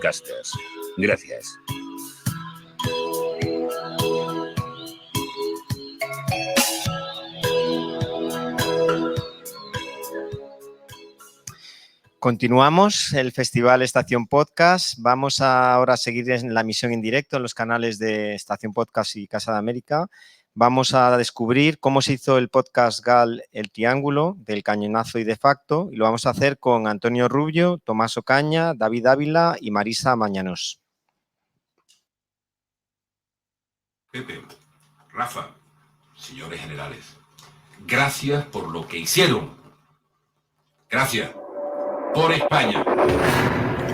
Casters. Gracias. Continuamos el Festival Estación Podcast. Vamos ahora a seguir en la emisión en directo en los canales de Estación Podcast y Casa de América. Vamos a descubrir cómo se hizo el podcast GAL El Triángulo, del Cañonazo y de Facto, y lo vamos a hacer con Antonio Rubio, Tomás Ocaña, David Ávila y Marisa Mañanos. Pepe, Rafa, señores generales, gracias por lo que hicieron. Gracias. Por España.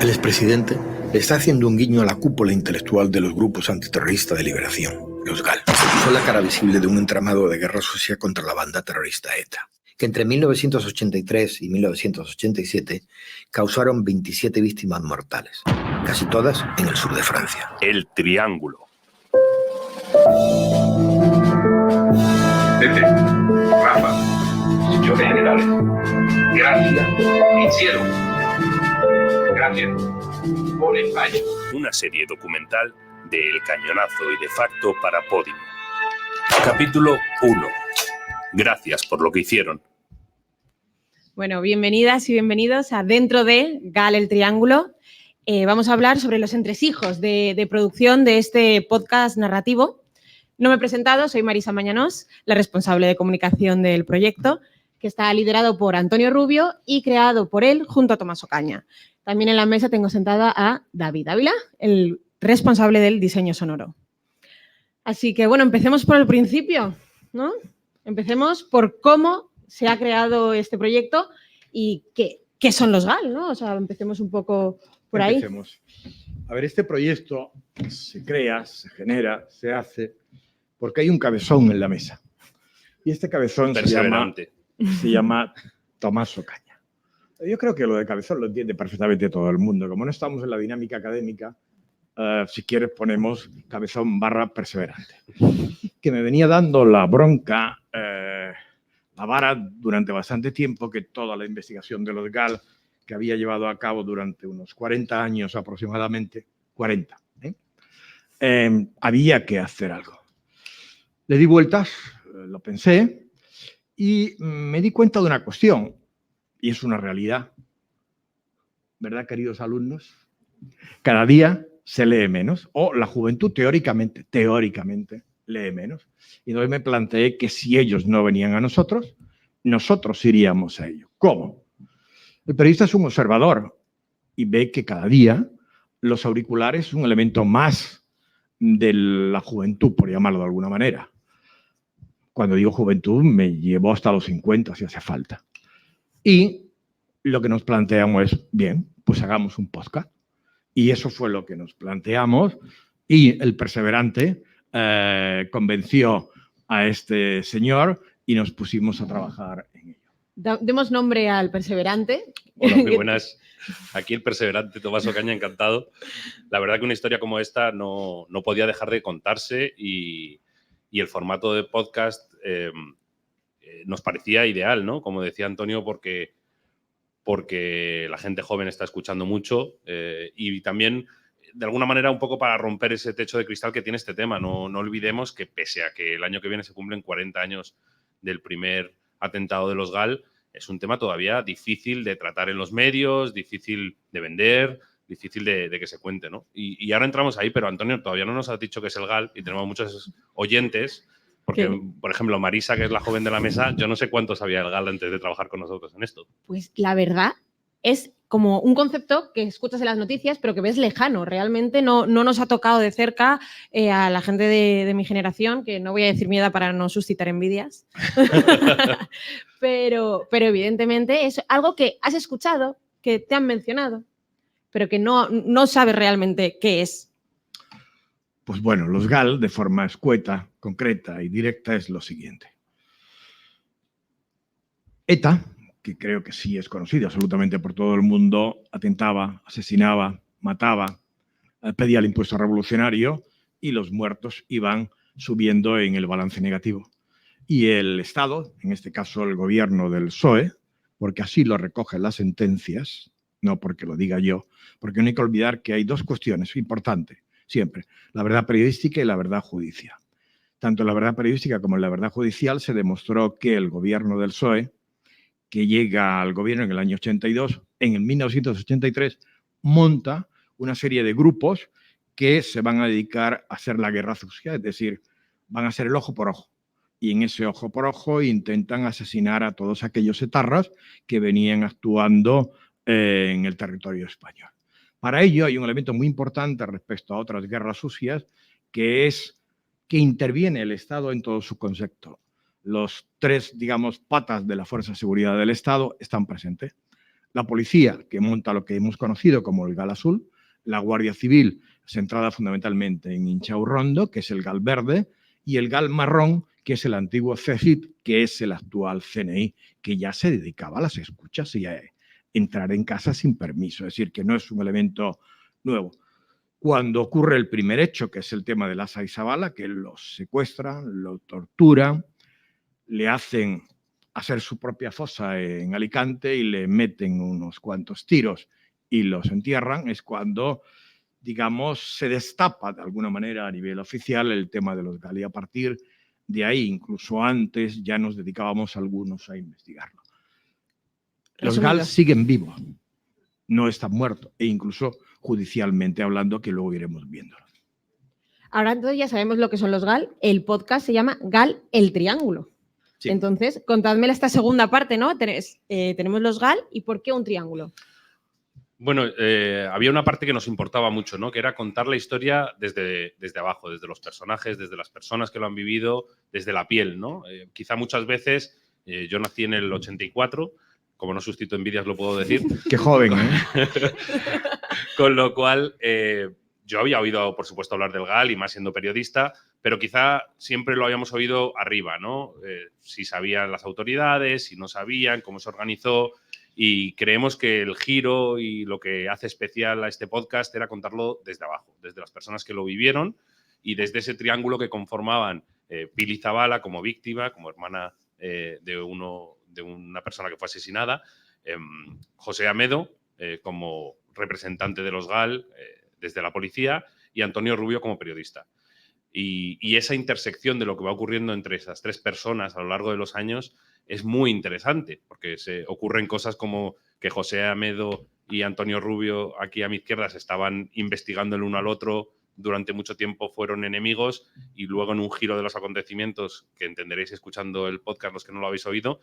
El expresidente está haciendo un guiño a la cúpula intelectual de los grupos antiterroristas de liberación, los GAL. Son la cara visible de un entramado de guerra sucia contra la banda terrorista ETA, que entre 1983 y 1987 causaron 27 víctimas mortales, casi todas en el sur de Francia. El Triángulo. Pepe, Rafa, señores generales, gracias por lo que hicieron. Gracias. Por España. Una serie documental de El Cañonazo y de Facto para Podimo. Capítulo 1. Gracias por lo que hicieron. Bueno, bienvenidas y bienvenidos a Dentro de GAL El Triángulo. Vamos a hablar sobre los entresijos de producción de este podcast narrativo. No me he presentado, soy Marisa Mañanos, la responsable de comunicación del proyecto, que está liderado por Antonio Rubio y creado por él junto a Tomás Ocaña. También en la mesa tengo sentada a David Ávila, el responsable del diseño sonoro. Así que, bueno, empecemos por el principio, ¿no? Empecemos por cómo se ha creado este proyecto y qué son los GAL, ¿no? O sea, empecemos un poco por ahí. Empecemos. A ver, este proyecto se crea, se genera, se hace porque hay un cabezón en la mesa. Y este cabezón se llama Tomás Ocaña. Yo creo que lo de cabezón lo entiende perfectamente todo el mundo. Como no estamos en la dinámica académica, si quieres ponemos cabezón / perseverante. Que me venía dando la bronca, la vara durante bastante tiempo, que toda la investigación de los GAL que había llevado a cabo durante unos 40 años aproximadamente, 40, había que hacer algo. Le di vueltas, lo pensé y me di cuenta de una cuestión, y es una realidad. ¿Verdad, queridos alumnos? Cada día se lee menos, o la juventud teóricamente lee menos. Y entonces me planteé que si ellos no venían a nosotros, nosotros iríamos a ellos. ¿Cómo? El periodista es un observador y ve que cada día los auriculares son un elemento más de la juventud, por llamarlo de alguna manera. Cuando digo juventud, me llevo hasta los 50, si hace falta. Y lo que nos planteamos es, bien, pues hagamos un podcast. Y eso fue lo que nos planteamos. Y el perseverante convenció a este señor y nos pusimos a trabajar en ello. Demos nombre al perseverante. Hola, muy buenas. Aquí el perseverante Tomás Ocaña, encantado. La verdad que una historia como esta no podía dejar de contarse y el formato de podcast nos parecía ideal, ¿no? Como decía Antonio, porque la gente joven está escuchando mucho y también, de alguna manera, un poco para romper ese techo de cristal que tiene este tema. No olvidemos que pese a que el año que viene se cumplen 40 años del primer atentado de los GAL, es un tema todavía difícil de tratar en los medios, difícil de vender, difícil de que se cuente, ¿no? Y ahora entramos ahí, pero Antonio todavía no nos ha dicho qué es el GAL y tenemos muchos oyentes, porque, por ejemplo, Marisa, que es la joven de la mesa, yo no sé cuánto sabía el GAL antes de trabajar con nosotros en esto. Pues la verdad es como un concepto que escuchas en las noticias, pero que ves lejano. Realmente no nos ha tocado de cerca a la gente de mi generación, que no voy a decir mi edad para no suscitar envidias. pero evidentemente es algo que has escuchado, que te han mencionado, pero que no sabes realmente qué es. Pues bueno, los GAL, de forma escueta, concreta y directa, es lo siguiente. ETA, que creo que sí es conocida absolutamente por todo el mundo, atentaba, asesinaba, mataba, pedía el impuesto revolucionario y los muertos iban subiendo en el balance negativo. Y el Estado, en este caso el gobierno del PSOE, porque así lo recogen las sentencias, no porque lo diga yo, porque no hay que olvidar que hay dos cuestiones importantes siempre, la verdad periodística y la verdad judicial. Tanto en la verdad periodística como en la verdad judicial se demostró que el gobierno del PSOE, que llega al gobierno en el año 82, en el 1983 monta una serie de grupos que se van a dedicar a hacer la guerra sucia, es decir, van a hacer el ojo por ojo. Y en ese ojo por ojo intentan asesinar a todos aquellos etarras que venían actuando en el territorio español. Para ello hay un elemento muy importante respecto a otras guerras sucias, que es que interviene el Estado en todo su concepto. Los tres, digamos, patas de la Fuerza de Seguridad del Estado están presentes. La policía, que monta lo que hemos conocido como el GAL azul, la Guardia Civil, centrada fundamentalmente en Inchaurrondo, que es el GAL verde, y el GAL marrón, que es el antiguo CECIT, que es el actual CNI, que ya se dedicaba a las escuchas y a entrar en casa sin permiso, es decir, que no es un elemento nuevo. Cuando ocurre el primer hecho, que es el tema de Lasa y Zabala, que los secuestran, lo torturan, le hacen hacer su propia fosa en Alicante y le meten unos cuantos tiros y los entierran, es cuando, digamos, se destapa de alguna manera a nivel oficial el tema de los GAL, y a partir de ahí, incluso antes, ya nos dedicábamos algunos a investigarlo. Los GAL siguen vivos, no están muertos, e incluso judicialmente hablando, que luego iremos viéndolo. Ahora entonces ya sabemos lo que son los GAL. El podcast se llama GAL el Triángulo. Sí. Entonces, contadme esta segunda parte, ¿no? Tenemos los GAL y ¿por qué un triángulo? Bueno, había una parte que nos importaba mucho, ¿no? Que era contar la historia desde abajo, desde los personajes, desde las personas que lo han vivido, desde la piel, ¿no? Quizá muchas veces, yo nací en el 84, como no suscito envidias lo puedo decir. ¡Qué joven! ¿Eh? Con lo cual, yo había oído, por supuesto, hablar del GAL y más siendo periodista, pero quizá siempre lo habíamos oído arriba, ¿no? Si sabían las autoridades, si no sabían, cómo se organizó. Y creemos que el giro y lo que hace especial a este podcast era contarlo desde abajo, desde las personas que lo vivieron y desde ese triángulo que conformaban Pili Zabala como víctima, como hermana de una persona que fue asesinada, José Amedo como representante de los GAL desde la policía y Antonio Rubio como periodista. Y esa intersección de lo que va ocurriendo entre esas tres personas a lo largo de los años es muy interesante, porque se ocurren cosas como que José Amedo y Antonio Rubio, aquí a mi izquierda, se estaban investigando el uno al otro, durante mucho tiempo fueron enemigos y luego en un giro de los acontecimientos, que entenderéis escuchando el podcast los que no lo habéis oído,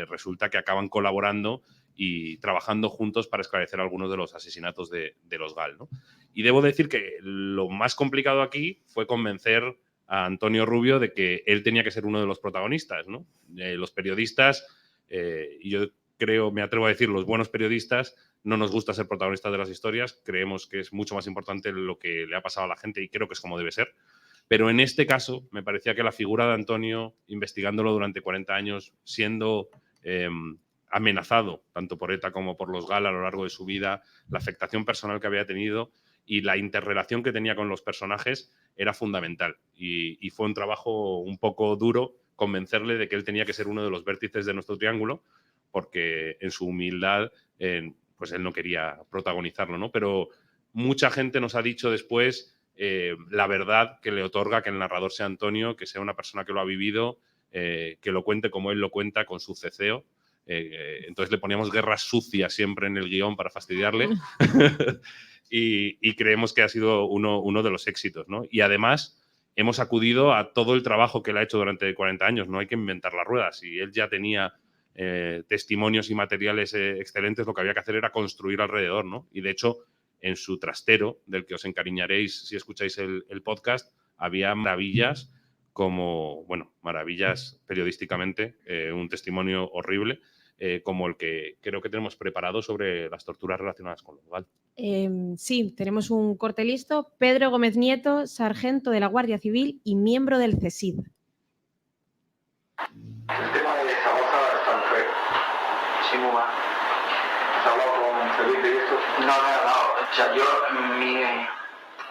resulta que acaban colaborando y trabajando juntos para esclarecer algunos de los asesinatos de los GAL, ¿no? Y debo decir que lo más complicado aquí fue convencer a Antonio Rubio de que él tenía que ser uno de los protagonistas, ¿no? Los periodistas, y yo creo, me atrevo a decir, los buenos periodistas, no nos gusta ser protagonistas de las historias, creemos que es mucho más importante lo que le ha pasado a la gente y creo que es como debe ser. Pero en este caso me parecía que la figura de Antonio, investigándolo durante 40 años, siendo amenazado tanto por ETA como por los GAL a lo largo de su vida, la afectación personal que había tenido y la interrelación que tenía con los personajes era fundamental. Y fue un trabajo un poco duro convencerle de que él tenía que ser uno de los vértices de nuestro triángulo, porque en su humildad, pues él no quería protagonizarlo, ¿no? Pero mucha gente nos ha dicho después la verdad que le otorga que el narrador sea Antonio, que sea una persona que lo ha vivido, que lo cuente como él lo cuenta, con su ceceo. Entonces le poníamos guerras sucias siempre en el guión para fastidiarle. Y creemos que ha sido uno de los éxitos, ¿no? Y además hemos acudido a todo el trabajo que él ha hecho durante 40 años. No hay que inventar las ruedas. Si él ya tenía testimonios y materiales excelentes, lo que había que hacer era construir alrededor, ¿no? Y de hecho, en su trastero, del que os encariñaréis si escucháis el podcast, había maravillas como, bueno, maravillas periodísticamente, un testimonio horrible, como el que creo que tenemos preparado sobre las torturas relacionadas con los GAL. Sí, tenemos un corte listo. Pedro Gómez Nieto, sargento de la Guardia Civil y miembro del CESID. El tema de Zaragoza está muy feo. Sí, muy mal. ¿Has hablado con Felipe y esto? No, no. O sea, yo,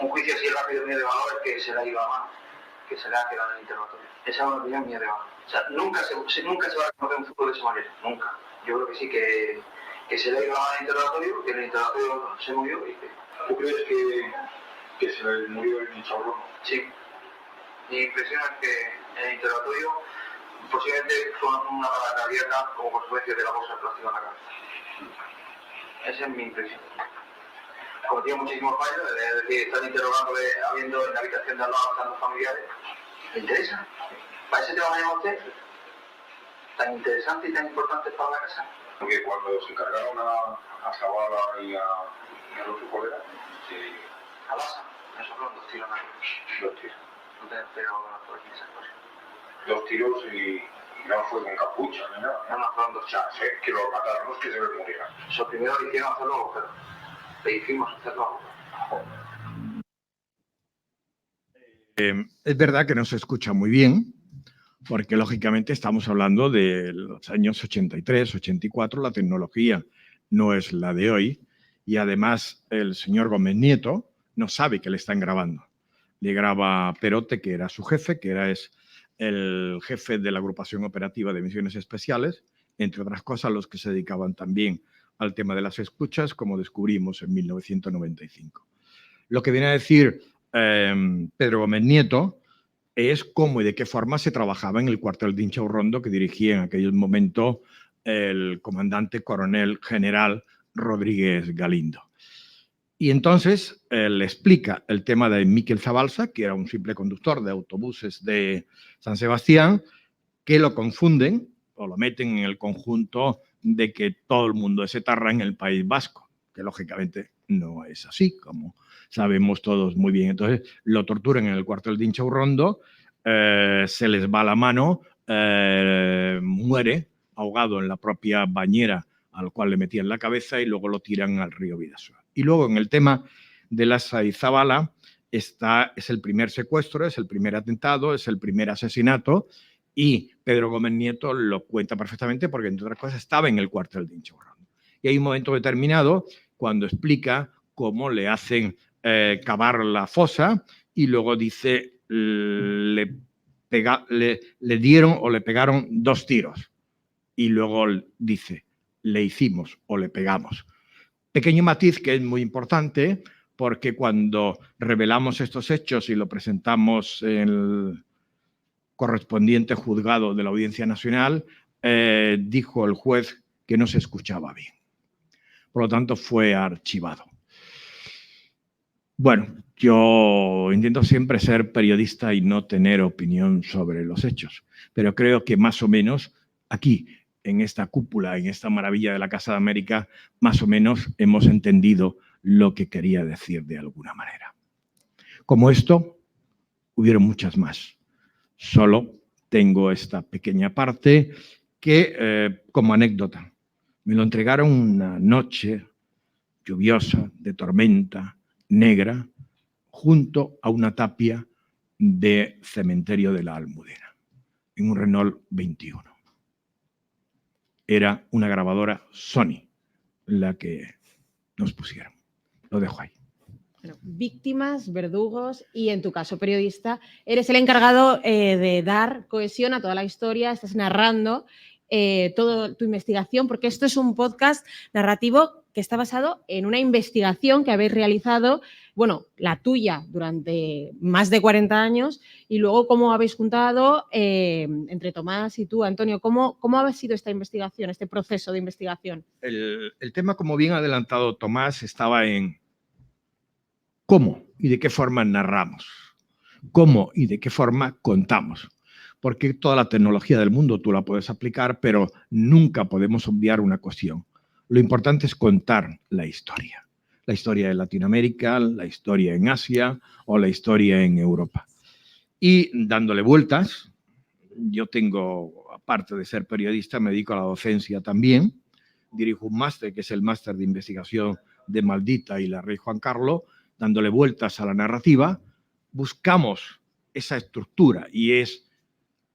un juicio así rápido mío de valor es que se le ha ido a mano, que se le ha quedado en el interrogatorio. Esa es una opinión mía de valor. O sea, nunca se va a reconocer un fútbol de esa manera, nunca. Yo creo que sí que que se le ha ido al interrogatorio, que en el interrogatorio se murió y que... ¿Tú crees que se le murió el Hinchaurrondo? Sí. Mi impresión es que en el interrogatorio posiblemente fue una bala cardíaca como consecuencia de la bolsa de plástico en la cabeza. Esa es mi impresión. Como tiene muchísimos fallos, es decir, están interrogándole, habiendo en la habitación de al lado a los familiares. ¿Le interesa? ¿Para ese tema me llama usted? ¿Tan interesante y tan importante para la casa? Porque cuando se cargaron a Zavala y a los colegas, ¿A Lasa? Eso fueron 2 tiros, ¿no? 2 tiros. No te espero por esas cosas. 2 tiros y no fue con capucha ni nada. No, fueron 2 tiros. O sea, que lo mataron, no es que se les muriera. Eso primero le hicieron hacerlo, pero le hicimos hacerlo. Es verdad que no se escucha muy bien, porque lógicamente estamos hablando de los años 83, 84, la tecnología no es la de hoy, y además el señor Gómez Nieto no sabe que le están grabando. Le graba Perote, que era su jefe, es el jefe de la agrupación operativa de misiones especiales, entre otras cosas los que se dedicaban también al tema de las escuchas, como descubrimos en 1995. Lo que viene a decir Pedro Gómez Nieto es cómo y de qué forma se trabajaba en el cuartel de Inchaurrondo que dirigía en aquel momento el comandante coronel general Rodríguez Galindo. Y entonces le explica el tema de Miquel Zabalza, que era un simple conductor de autobuses de San Sebastián, que lo confunden o lo meten en el conjunto de que todo el mundo es etarra en el País Vasco, que lógicamente no es así, como sabemos todos muy bien. Entonces lo torturan en el cuartel de Inchaurrondo, se les va la mano, muere ahogado en la propia bañera al cual le metían la cabeza y luego lo tiran al río Bidasoa. Y luego en el tema de Lasa y Zavala es el primer secuestro, es el primer atentado, es el primer asesinato y Pedro Gómez Nieto lo cuenta perfectamente porque, entre otras cosas, estaba en el cuartel de Inchaurrondo. Y hay un momento determinado cuando explica cómo le hacen cavar la fosa y luego dice le dieron o le pegaron 2 tiros. Y luego dice, le hicimos o le pegamos. Pequeño matiz que es muy importante porque cuando revelamos estos hechos y lo presentamos en el correspondiente juzgado de la Audiencia Nacional, dijo el juez que no se escuchaba bien. Por lo tanto, fue archivado. Bueno, yo intento siempre ser periodista y no tener opinión sobre los hechos, pero creo que más o menos aquí, en esta cúpula, en esta maravilla de la Casa de América, más o menos hemos entendido lo que quería decir de alguna manera. Como esto, hubieron muchas más. Solo tengo esta pequeña parte que, como anécdota, me lo entregaron una noche lluviosa, de tormenta, negra, junto a una tapia de cementerio de la Almudena, en un Renault 21. Era una grabadora Sony la que nos pusieron. Lo dejo ahí. Bueno, víctimas, verdugos y, en tu caso, periodista, eres el encargado de dar cohesión a toda la historia, estás narrando toda tu investigación, porque esto es un podcast narrativo que está basado en una investigación que habéis realizado, bueno, la tuya durante más de 40 años y luego cómo habéis juntado entre Tomás y tú, Antonio, ¿cómo ha sido esta investigación, este proceso de investigación? El tema, como bien ha adelantado Tomás, estaba en cómo y de qué forma narramos, cómo y de qué forma contamos. Porque toda la tecnología del mundo tú la puedes aplicar, pero nunca podemos obviar una cuestión. Lo importante es contar la historia de Latinoamérica, la historia en Asia o la historia en Europa. Y dándole vueltas, yo tengo, aparte de ser periodista, me dedico a la docencia también. Dirijo un máster, que es el máster de investigación de Maldita y la Rey Juan Carlos, dándole vueltas a la narrativa, buscamos esa estructura y es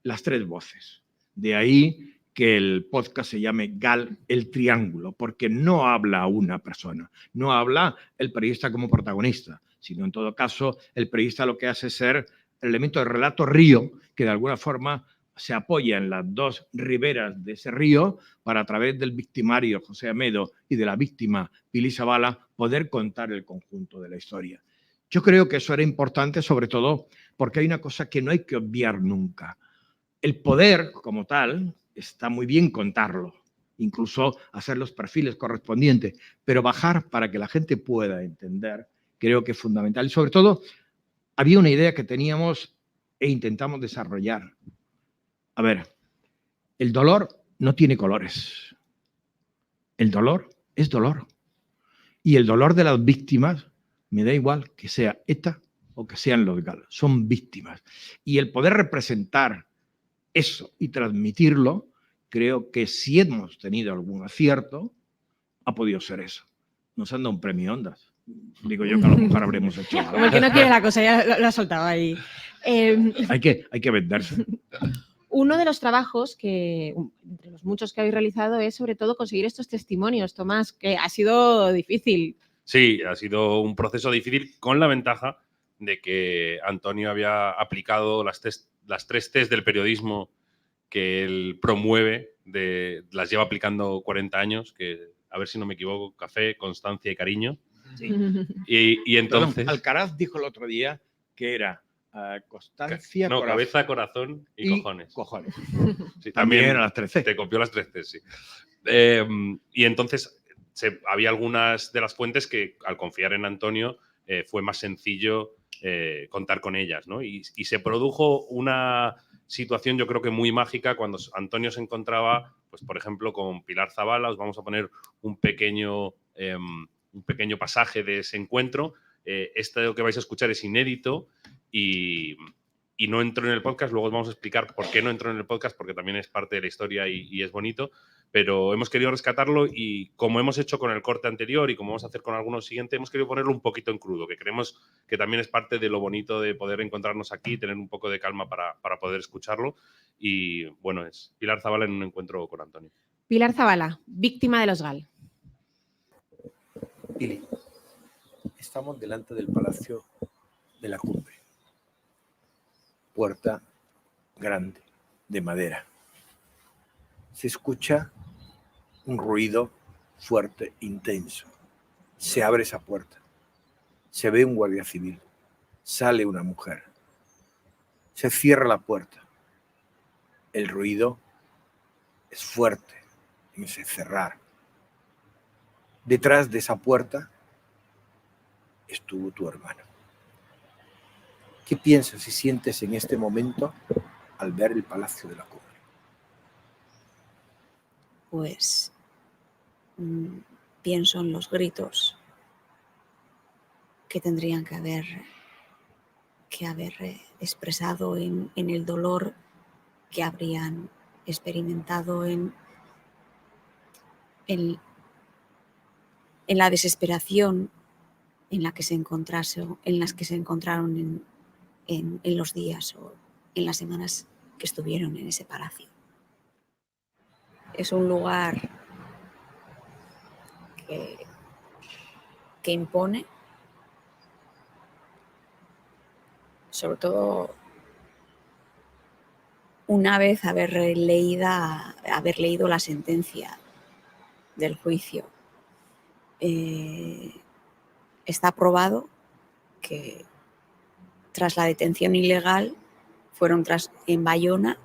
las 3 voces. De ahí que el podcast se llame GAL, el triángulo, porque no habla una persona, no habla el periodista como protagonista, sino en todo caso el periodista lo que hace es ser el elemento de relato río que de alguna forma se apoya en las dos riberas de ese río para, a través del victimario José Amedo y de la víctima Pili Zabala, poder contar el conjunto de la historia. Yo creo que eso era importante, sobre todo porque hay una cosa que no hay que obviar nunca. El poder, como tal, está muy bien contarlo, incluso hacer los perfiles correspondientes, pero bajar para que la gente pueda entender, creo que es fundamental. Y sobre todo, había una idea que teníamos e intentamos desarrollar. A ver, el dolor no tiene colores. El dolor es dolor. Y el dolor de las víctimas, me da igual que sea ETA o que sean los GAL, son víctimas. Y el poder representar eso y transmitirlo, creo que si hemos tenido algún acierto, ha podido ser eso. Nos han dado un premio Ondas. Digo yo que a lo mejor habremos hecho algo. Como el que no quiere la cosa, ya lo ha soltado ahí. Hay que venderse. Uno de los trabajos que, entre los muchos que habéis realizado, es sobre todo conseguir estos testimonios, Tomás, que ha sido difícil. Sí, ha sido un proceso difícil con la ventaja de que Antonio había aplicado las 3 T's del periodismo que él promueve, las lleva aplicando 40 años, que, a ver si no me equivoco, café, constancia y cariño. Sí. Y entonces... Perdón, Alcaraz dijo el otro día que era constancia, no, cabeza, corazón y cojones. Cojones. Sí, También también eran las 3 C. te copió las 3 Cs, sí. Y entonces había algunas de las fuentes que, al confiar en Antonio, fue más sencillo contar con ellas, ¿no? Y se produjo una situación, yo creo que muy mágica, cuando Antonio se encontraba, pues, por ejemplo, con Pilar Zabala. Os vamos a poner un pequeño pasaje de ese encuentro. Esto que vais a escuchar es inédito y no entró en el podcast. Luego os vamos a explicar por qué no entró en el podcast, porque también es parte de la historia y es bonito. Pero hemos querido rescatarlo y, como hemos hecho con el corte anterior y como vamos a hacer con algunos siguientes, hemos querido ponerlo un poquito en crudo, que creemos que también es parte de lo bonito de poder encontrarnos aquí, tener un poco de calma para poder escucharlo. Y bueno, es Pilar Zabala en un encuentro con Antonio. Pilar Zabala, víctima de los GAL. Pili, estamos delante del Palacio de la Cumbre. Puerta grande, de madera. Se escucha un ruido fuerte, intenso. Se abre esa puerta. Se ve un guardia civil. Sale una mujer. Se cierra la puerta. El ruido es fuerte en ese cerrar. Detrás de esa puerta estuvo tu hermano. ¿Qué piensas y sientes en este momento al ver el Palacio de la Cumbre? Pues pienso en los gritos que tendrían que haber expresado en el dolor que habrían experimentado, en la desesperación en las que se encontraron en los días o en las semanas que estuvieron en ese palacio. Es un lugar que impone, sobre todo una vez haber leído la sentencia del juicio. Está probado que tras la detención ilegal en Bayona,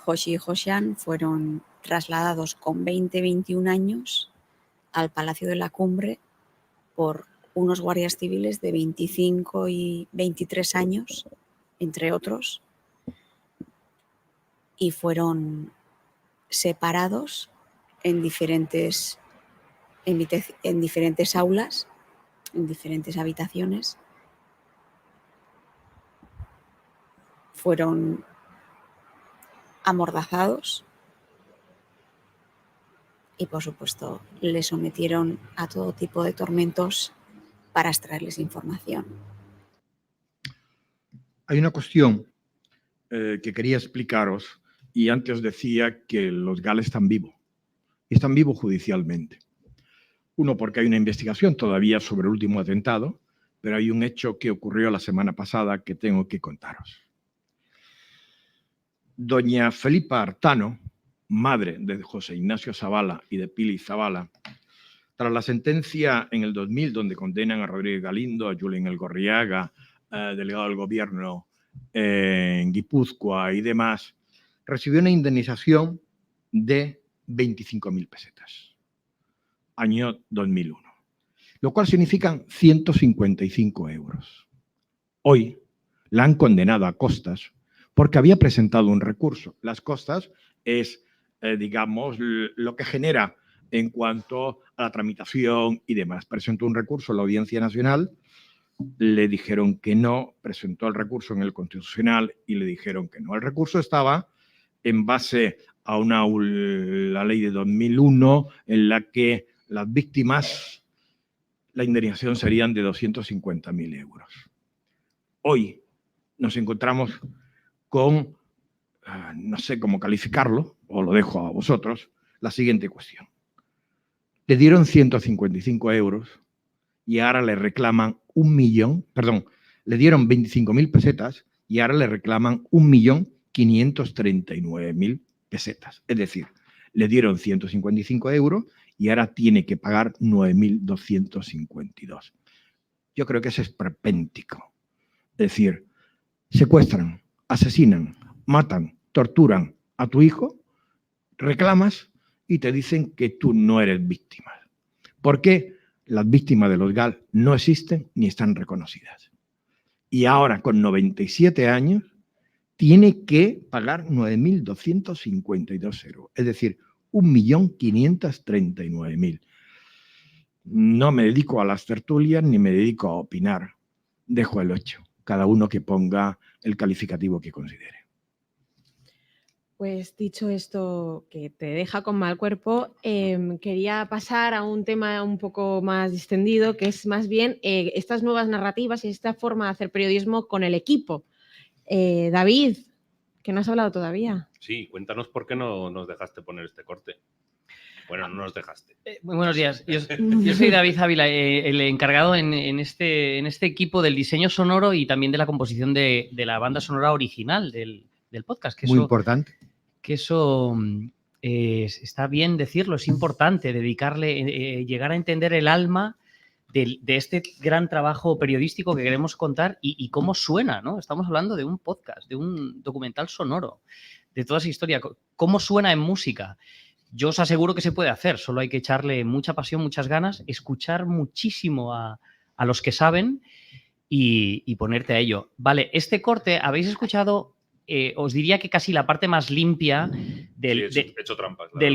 Joshi y Josian fueron trasladados con 20-21 años al Palacio de la Cumbre por unos guardias civiles de 25 y 23 años, entre otros, y fueron separados en diferentes aulas, en diferentes habitaciones. Fueron amordazados y, por supuesto, les sometieron a todo tipo de tormentos para extraerles información. Hay una cuestión que quería explicaros, y antes decía que los GAL están vivos, y están vivos judicialmente. Uno, porque hay una investigación todavía sobre el último atentado, pero hay un hecho que ocurrió la semana pasada que tengo que contaros. Doña Felipa Artano, madre de José Ignacio Zavala y de Pili Zavala, tras la sentencia en el 2000 donde condenan a Rodríguez Galindo, a Julen Elgorriaga, delegado del gobierno en Guipúzcoa y demás, recibió una indemnización de 25.000 pesetas, año 2001, lo cual significan 155 euros. Hoy la han condenado a costas porque había presentado un recurso. Las costas es, digamos, lo que genera en cuanto a la tramitación y demás. Presentó un recurso en la Audiencia Nacional, le dijeron que no, presentó el recurso en el Constitucional y le dijeron que no. El recurso estaba en base a la ley de 2001 en la que las víctimas, la indemnización serían de 250.000 euros. Hoy nos encontramos con, no sé cómo calificarlo, os lo dejo a vosotros, la siguiente cuestión. Le dieron 155 euros y ahora le reclaman le dieron 25.000 pesetas y ahora le reclaman 1.539.000 pesetas. Es decir, le dieron 155 euros y ahora tiene que pagar 9.252. Yo creo que eso es esperpéntico. Es decir, secuestran, asesinan, matan, torturan a tu hijo, reclamas y te dicen que tú no eres víctima. ¿Por qué? Las víctimas de los GAL no existen ni están reconocidas. Y ahora, con 97 años, tiene que pagar 9.252 euros, es decir, 1.539.000. No me dedico a las tertulias ni me dedico a opinar. Dejo el 8. Cada uno que ponga el calificativo que considere. Pues dicho esto, que te deja con mal cuerpo, quería pasar a un tema un poco más distendido, que es más bien estas nuevas narrativas y esta forma de hacer periodismo con el equipo. David, que no has hablado todavía. Sí, cuéntanos por qué no nos dejaste poner este corte. Bueno, no nos dejaste. Muy buenos días. Yo soy David Ávila, el encargado en este equipo del diseño sonoro y también de la composición de la banda sonora original del podcast. Que Muy eso, importante. Que eso está bien decirlo, es importante dedicarle, llegar a entender el alma de este gran trabajo periodístico que queremos contar y cómo suena, ¿no? Estamos hablando de un podcast, de un documental sonoro, de toda esa historia, cómo suena en música. Yo os aseguro que se puede hacer, solo hay que echarle mucha pasión, muchas ganas, escuchar muchísimo a los que saben y ponerte a ello. Vale, este corte, ¿habéis escuchado? Os diría que casi la parte más limpia del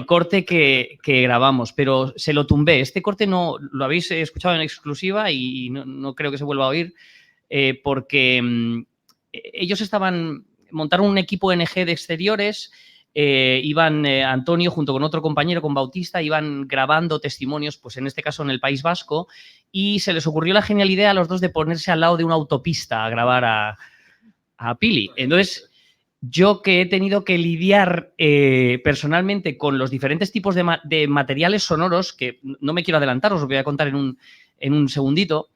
corte que grabamos, pero se lo tumbé. Este corte no lo habéis escuchado en exclusiva y no creo que se vuelva a oír porque ellos montaron un equipo NG de exteriores. Iban Antonio junto con otro compañero, con Bautista, iban grabando testimonios, pues en este caso en el País Vasco, y se les ocurrió la genial idea a los dos de ponerse al lado de una autopista a grabar a Pili. Entonces, yo que he tenido que lidiar personalmente con los diferentes tipos de materiales sonoros, que no me quiero adelantar, os lo voy a contar en un segundito.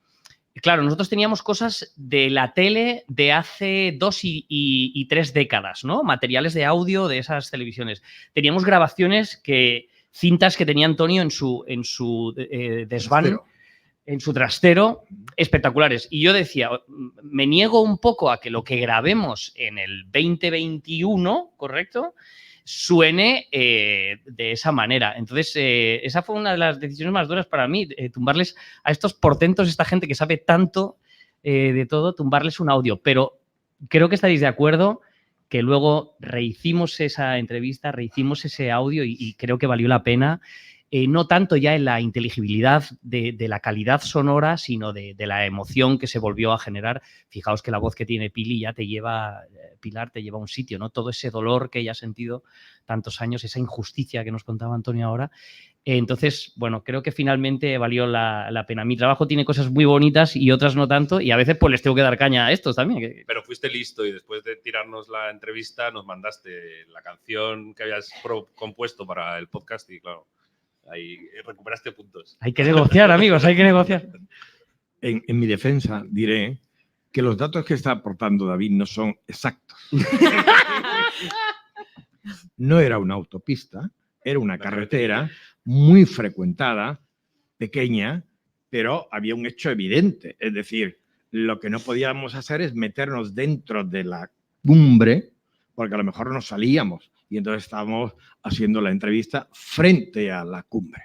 Claro, nosotros teníamos cosas de la tele de hace 2 y 3 décadas, ¿no? Materiales de audio de esas televisiones. Teníamos grabaciones cintas que tenía Antonio en su desván, en su trastero, espectaculares. Y yo decía, me niego un poco a que lo que grabemos en el 2021, ¿correcto?, suene de esa manera. Entonces, esa fue una de las decisiones más duras para mí, tumbarles a estos portentos, esta gente que sabe tanto de todo, tumbarles un audio. Pero creo que estaréis de acuerdo que luego rehicimos esa entrevista, rehicimos ese audio y creo que valió la pena. No tanto ya en la inteligibilidad de la calidad sonora, sino de la emoción que se volvió a generar. Fijaos que la voz que tiene Pili ya Pilar te lleva a un sitio, ¿no? Todo ese dolor que ella ha sentido tantos años, esa injusticia que nos contaba Antonio ahora. Entonces, bueno, creo que finalmente valió la pena. Mi trabajo tiene cosas muy bonitas y otras no tanto, y a veces pues les tengo que dar caña a estos también. Pero fuiste listo y después de tirarnos la entrevista nos mandaste la canción que habías compuesto para el podcast y claro, ahí recuperaste puntos. Hay que negociar, amigos, hay que negociar. En mi defensa diré que los datos que está aportando David no son exactos. no era una autopista, era una carretera muy frecuentada, pequeña, pero había un hecho evidente. Es decir, lo que no podíamos hacer es meternos dentro de la cumbre, porque a lo mejor nos salíamos y entonces estábamos haciendo la entrevista frente a la cumbre.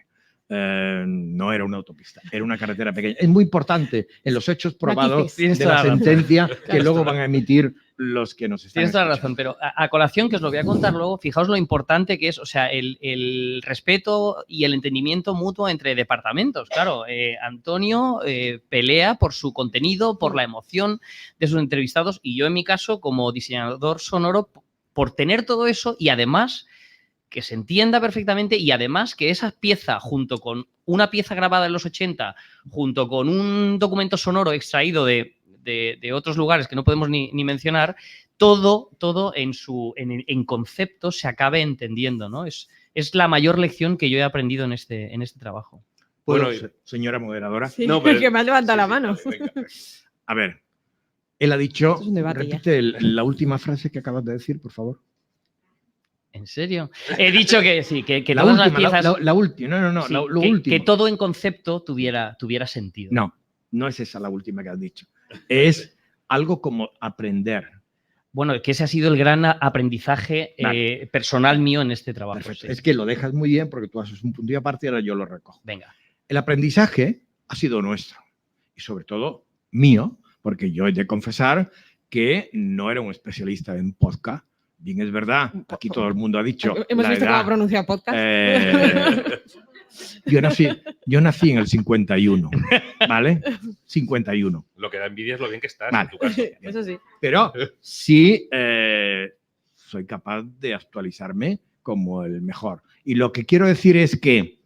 No era una autopista, era una carretera pequeña. Es muy importante en los hechos probados de la sentencia que luego van a emitir los que nos están Tienes toda la escuchando. razón, pero a colación, que os lo voy a contar luego, fijaos lo importante que es, o sea, el respeto y el entendimiento mutuo entre departamentos. Claro, Antonio pelea por su contenido, por la emoción de sus entrevistados, y yo en mi caso, como diseñador sonoro, por tener todo eso y además que se entienda perfectamente y además que esa pieza, junto con una pieza grabada en los 80, junto con un documento sonoro extraído de otros lugares que no podemos ni mencionar, todo en concepto se acabe entendiendo, ¿no? Es la mayor lección que yo he aprendido en este trabajo. ¿Puedo, Bueno, señora moderadora? Sí, No, pero- que me ha levantado la Sí, mano. venga. A ver, él ha dicho, Esto es un debate ya. repite la última frase que acabas de decir, por favor. ¿En serio? He dicho que sí, que La todas las última, piezas... la última, no, sí, lo que último. todo en concepto tuviera sentido. No, no es esa la última que has dicho. Es algo como aprender. Bueno, que ese ha sido el gran aprendizaje Vale. personal mío en este trabajo. Perfecto. Sí. Es que lo dejas muy bien porque tú haces un punto y aparte y ahora yo lo recojo. Venga. El aprendizaje ha sido nuestro y sobre todo mío, porque yo he de confesar que no era un especialista en podcast. Bien, es verdad, aquí todo el mundo ha dicho Hemos la visto edad. cómo pronuncia podcast. Yo nací en el 51, ¿vale? 51. Lo que da envidia es lo bien que estás Vale. en tu caso. Eso sí. Pero sí soy capaz de actualizarme como el mejor. Y lo que quiero decir es que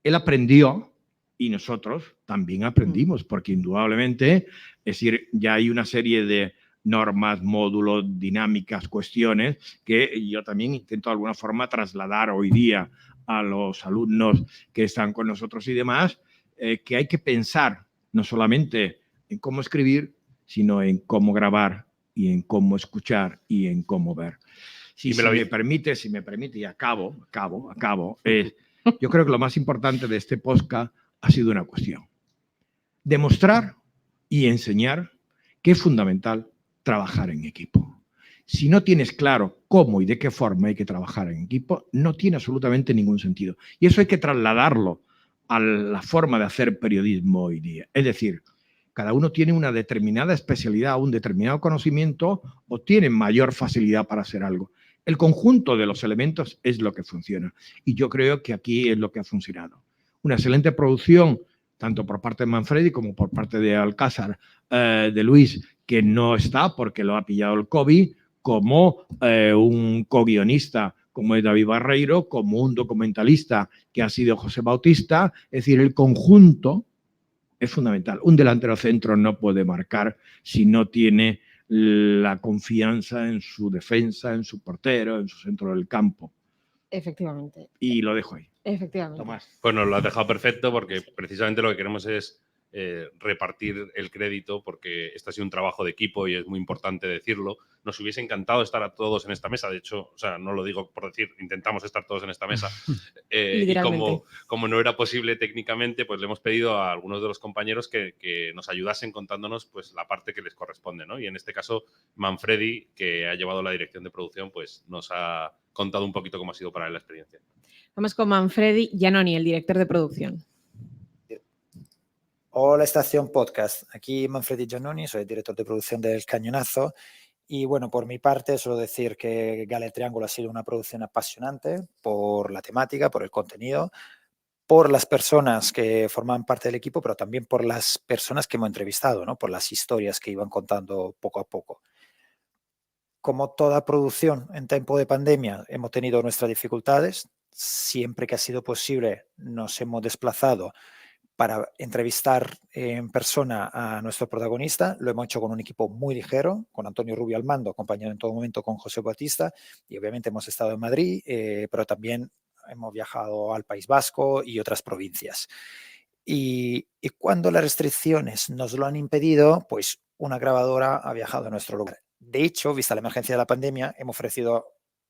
él aprendió y nosotros también aprendimos, porque indudablemente, es decir, ya hay una serie de normas, módulos, dinámicas, cuestiones que yo también intento de alguna forma trasladar hoy día a los alumnos que están con nosotros y demás, que hay que pensar no solamente en cómo escribir, sino en cómo grabar y en cómo escuchar y en cómo ver. Si me permite, y acabo, yo creo que lo más importante de este podcast ha sido una cuestión. Demostrar y enseñar que es fundamental trabajar en equipo. Si no tienes claro cómo y de qué forma hay que trabajar en equipo, no tiene absolutamente ningún sentido. Y eso hay que trasladarlo a la forma de hacer periodismo hoy día. Es decir, cada uno tiene una determinada especialidad, un determinado conocimiento o tiene mayor facilidad para hacer algo. El conjunto de los elementos es lo que funciona. Y yo creo que aquí es lo que ha funcionado. Una excelente producción, tanto por parte de Manfredi como por parte de Alcázar, de Luis, que no está porque lo ha pillado el COVID, como un co-guionista como es David Barreiro, como un documentalista que ha sido José Bautista. Es decir, el conjunto es fundamental. Un delantero centro no puede marcar si no tiene la confianza en su defensa, en su portero, en su centro del campo. Efectivamente. Y lo dejo ahí. Efectivamente. Tomás. Pues nos lo has dejado perfecto porque precisamente lo que queremos es repartir el crédito porque este ha sido un trabajo de equipo y es muy importante decirlo. Nos hubiese encantado estar a todos en esta mesa. De hecho, o sea, no lo digo por decir, intentamos estar todos en esta mesa. Y como no era posible técnicamente, pues le hemos pedido a algunos de los compañeros que nos ayudasen contándonos pues la parte que les corresponde, ¿no? Y en este caso, Manfredi, que ha llevado la dirección de producción, pues nos ha contado un poquito cómo ha sido para él la experiencia. Vamos con Manfredi Giannoni, el director de producción. Hola Estación Podcast, aquí Manfredi Giannoni, soy director de producción del Cañonazo y bueno, por mi parte suelo decir que Gala el Triángulo ha sido una producción apasionante por la temática, por el contenido, por las personas que forman parte del equipo, pero también por las personas que hemos entrevistado, ¿no? Por las historias que iban contando poco a poco. Como toda producción en tiempo de pandemia hemos tenido nuestras dificultades, siempre que ha sido posible nos hemos desplazado para entrevistar en persona a nuestro protagonista. Lo hemos hecho con un equipo muy ligero, con Antonio Rubio al mando, acompañado en todo momento con José Bautista, y obviamente hemos estado en Madrid, pero también hemos viajado al País Vasco y otras provincias. Y cuando las restricciones nos lo han impedido, pues una grabadora ha viajado a nuestro lugar. De hecho, vista la emergencia de la pandemia, hemos ofrecido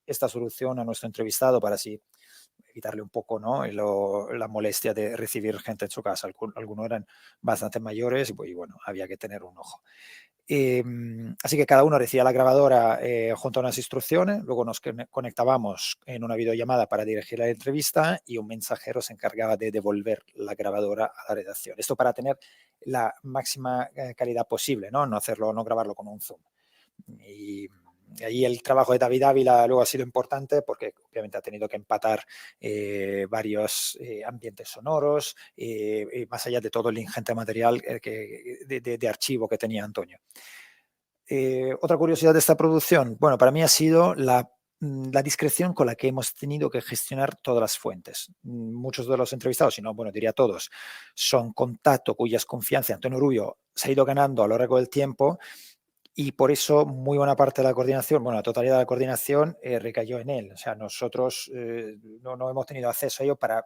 esta solución a nuestro entrevistado para así evitarle un poco, ¿no?, la molestia de recibir gente en su casa. Algunos eran bastante mayores y bueno, había que tener un ojo. Así que cada uno recibía la grabadora junto a unas instrucciones, luego nos conectábamos en una videollamada para dirigir la entrevista y un mensajero se encargaba de devolver la grabadora a la redacción. Esto para tener la máxima calidad posible, ¿no? No grabarlo con un zoom. Y ahí el trabajo de David Ávila luego ha sido importante porque obviamente ha tenido que empatar varios ambientes sonoros, más allá de todo el ingente material de archivo que tenía Antonio. Otra curiosidad de esta producción, bueno, para mí ha sido la discreción con la que hemos tenido que gestionar todas las fuentes. Muchos de los entrevistados, si no, bueno, diría todos, son contacto cuyas confianza Antonio Rubio se ha ido ganando a lo largo del tiempo. Y por eso muy buena parte de la coordinación, bueno, la totalidad de la coordinación recayó en él. O sea, nosotros no hemos tenido acceso a ello para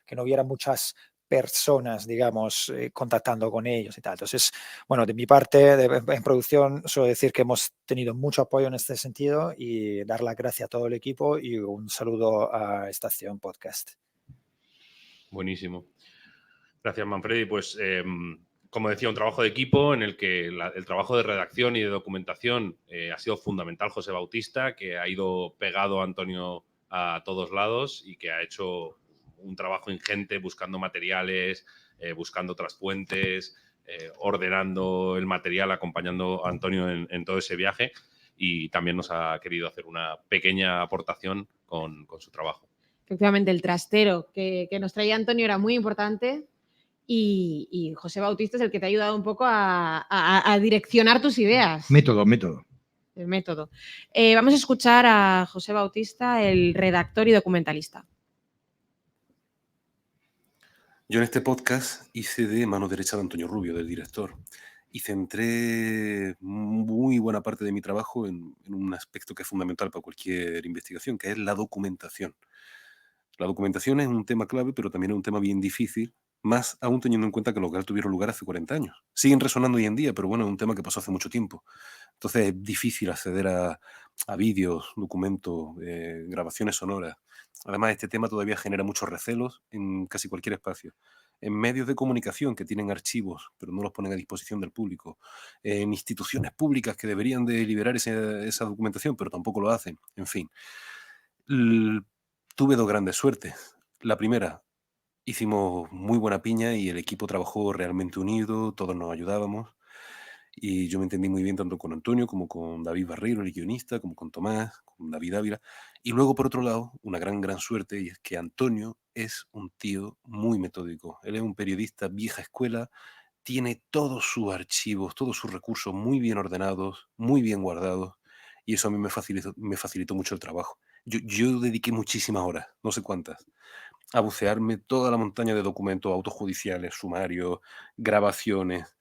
que no hubiera muchas personas, digamos, contactando con ellos y tal. Entonces, bueno, de mi parte, en producción, suelo decir que hemos tenido mucho apoyo en este sentido y dar las gracias a todo el equipo y un saludo a Estación Podcast. Buenísimo. Gracias, Manfredi. Pues, como decía, un trabajo de equipo en el que el trabajo de redacción y de documentación ha sido fundamental. José Bautista, que ha ido pegado a Antonio a todos lados y que ha hecho un trabajo ingente buscando materiales, buscando otras fuentes, ordenando el material, acompañando a Antonio en todo ese viaje, y también nos ha querido hacer una pequeña aportación con su trabajo. Efectivamente, el trastero que nos traía Antonio era muy importante. Y José Bautista es el que te ha ayudado un poco a direccionar tus ideas. Método. El método. Vamos a escuchar a José Bautista, el redactor y documentalista. Yo en este podcast hice de mano derecha de Antonio Rubio, del director, y centré muy buena parte de mi trabajo en un aspecto que es fundamental para cualquier investigación, que es la documentación. La documentación es un tema clave, pero también es un tema bien difícil, más aún teniendo en cuenta que los GAL tuvieron lugar hace 40 años. Siguen resonando hoy en día, pero bueno, es un tema que pasó hace mucho tiempo. Entonces es difícil acceder a vídeos, documentos, grabaciones sonoras. Además, este tema todavía genera muchos recelos en casi cualquier espacio. En medios de comunicación que tienen archivos, pero no los ponen a disposición del público. En instituciones públicas que deberían de liberar esa documentación, pero tampoco lo hacen. En fin. Tuve dos grandes suertes. La primera, hicimos muy buena piña y el equipo trabajó realmente unido, todos nos ayudábamos. Y yo me entendí muy bien tanto con Antonio como con David Barreiro, el guionista, como con Tomás, con David Ávila. Y luego, por otro lado, una gran suerte, y es que Antonio es un tío muy metódico. Él es un periodista vieja escuela, tiene todos sus archivos, todos sus recursos muy bien ordenados, muy bien guardados, y eso a mí me facilitó mucho el trabajo. Yo dediqué muchísimas horas, no sé cuántas, a bucearme toda la montaña de documentos, autos judiciales, sumarios, grabaciones,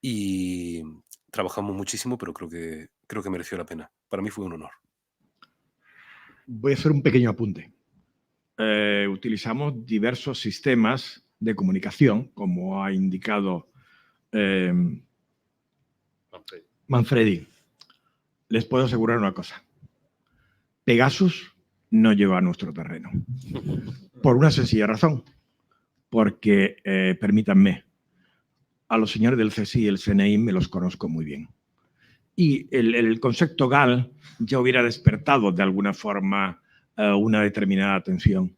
y trabajamos muchísimo, pero creo que mereció la pena. Para mí fue un honor. Voy a hacer un pequeño apunte. Utilizamos diversos sistemas de comunicación, como ha indicado Manfredi. Les puedo asegurar una cosa. Pegasus no lleva a nuestro terreno. Por una sencilla razón. Porque, permítanme, a los señores del CSI y el CNI me los conozco muy bien. Y el concepto GAL ya hubiera despertado de alguna forma una determinada atención.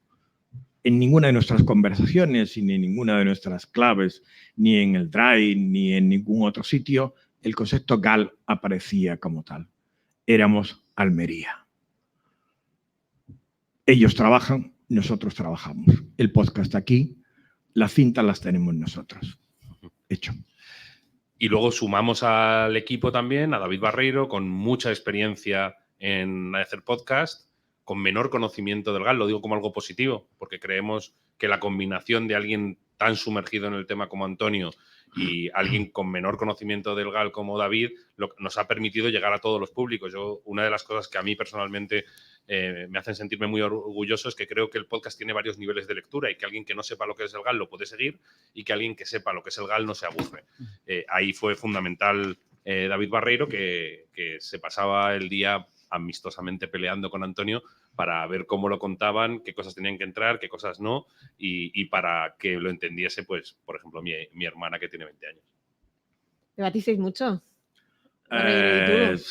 En ninguna de nuestras conversaciones, ni en ninguna de nuestras claves, ni en el Drive, ni en ningún otro sitio, el concepto GAL aparecía como tal. Éramos Almería. Ellos trabajan, nosotros trabajamos. El podcast aquí, las cintas las tenemos nosotros. Hecho. Y luego sumamos al equipo también a David Barreiro, con mucha experiencia en hacer podcast, con menor conocimiento del GAL. Lo digo como algo positivo, porque creemos que la combinación de alguien tan sumergido en el tema como Antonio y alguien con menor conocimiento del GAL como David nos ha permitido llegar a todos los públicos. Una de las cosas que a mí personalmente me hacen sentirme muy orgulloso es que creo que el podcast tiene varios niveles de lectura y que alguien que no sepa lo que es el GAL lo puede seguir y que alguien que sepa lo que es el GAL no se aburre. Ahí fue fundamental David Barreiro, que se pasaba el día amistosamente peleando con Antonio para ver cómo lo contaban, qué cosas tenían que entrar, qué cosas no, y para que lo entendiese, pues, por ejemplo, mi hermana que tiene 20 años. ¿Debatisteis mucho? Barreiro y tú.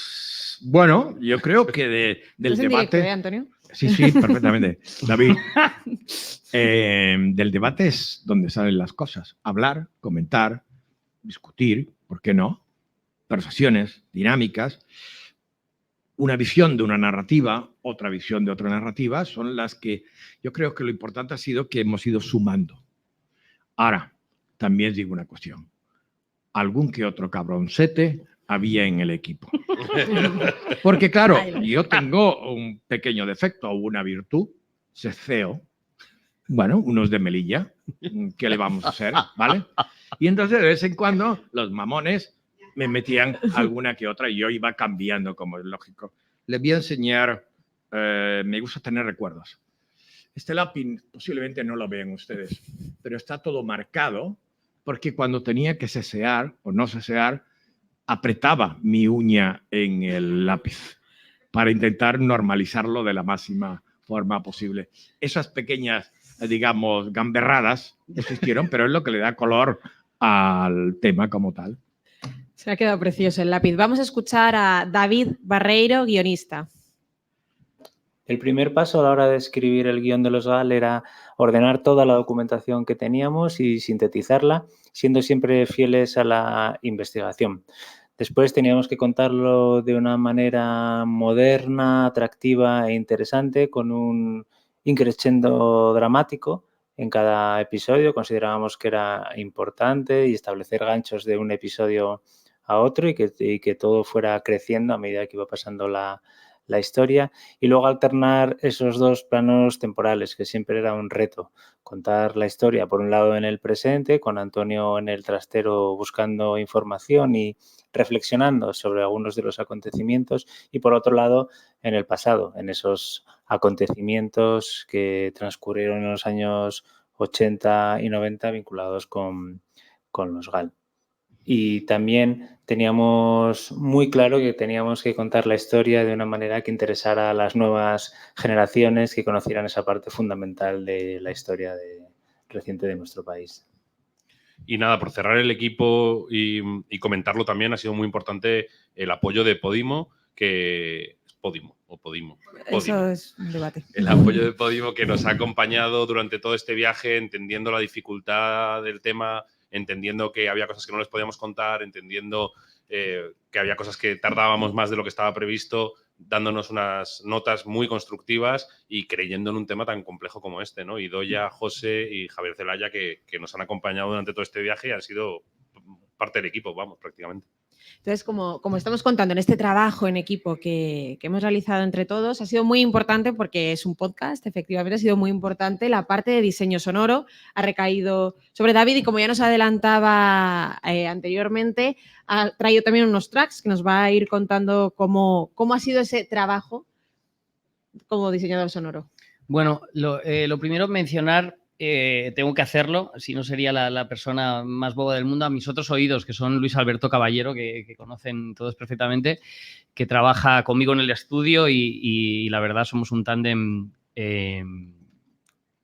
Bueno, yo creo que del ¿Estás en debate... directo, Antonio? Sí, perfectamente. David, del debate es donde salen las cosas. Hablar, comentar, discutir, ¿por qué no? Persuasiones, dinámicas, una visión de una narrativa, otra visión de otra narrativa, son las que yo creo que lo importante ha sido que hemos ido sumando. Ahora, también digo una cuestión. Algún que otro cabroncete había en el equipo. Porque claro, yo tengo un pequeño defecto o una virtud, ceceo. Bueno, unos de Melilla, ¿qué le vamos a hacer? ¿Vale? Y entonces de vez en cuando los mamones me metían alguna que otra y yo iba cambiando, como es lógico. Les voy a enseñar, me gusta tener recuerdos. Este lápiz posiblemente no lo vean ustedes, pero está todo marcado porque cuando tenía que cesear o no cesear, apretaba mi uña en el lápiz para intentar normalizarlo de la máxima forma posible. Esas pequeñas, digamos, gamberradas existieron, pero es lo que le da color al tema como tal. Se ha quedado precioso el lápiz. Vamos a escuchar a David Barreiro, guionista. El primer paso a la hora de escribir el guión de los GAL era ordenar toda la documentación que teníamos y sintetizarla, siendo siempre fieles a la investigación. Después teníamos que contarlo de una manera moderna, atractiva e interesante, con un increscendo dramático en cada episodio. Considerábamos que era importante y establecer ganchos de un episodio a otro y que todo fuera creciendo a medida que iba pasando la historia, y luego alternar esos dos planos temporales, que siempre era un reto. Contar la historia, por un lado, en el presente, con Antonio en el trastero buscando información y reflexionando sobre algunos de los acontecimientos, y por otro lado, en el pasado, en esos acontecimientos que transcurrieron en los años 80 y 90 vinculados con los GAL. Y también teníamos muy claro que teníamos que contar la historia de una manera que interesara a las nuevas generaciones, que conocieran esa parte fundamental de la historia reciente de nuestro país. Y nada, por cerrar el equipo y comentarlo también, ha sido muy importante el apoyo de Podimo, que es Podimo. Eso es un debate. El apoyo de Podimo, que nos ha acompañado durante todo este viaje, entendiendo la dificultad del tema, entendiendo que había cosas que no les podíamos contar, entendiendo que había cosas que tardábamos más de lo que estaba previsto, dándonos unas notas muy constructivas y creyendo en un tema tan complejo como este, ¿no? Idoia, José y Javier Zelaya, que nos han acompañado durante todo este viaje y han sido parte del equipo, vamos, prácticamente. Entonces, como estamos contando en este trabajo en equipo que hemos realizado entre todos, ha sido muy importante porque es un podcast, efectivamente ha sido muy importante. La parte de diseño sonoro ha recaído sobre David y, como ya nos adelantaba anteriormente, ha traído también unos tracks que nos va a ir contando cómo ha sido ese trabajo como diseñador sonoro. Bueno, lo primero mencionar, tengo que hacerlo, si no sería la persona más boba del mundo, a mis otros oídos, que son Luis Alberto Caballero, que conocen todos perfectamente, que trabaja conmigo en el estudio y la verdad somos un tándem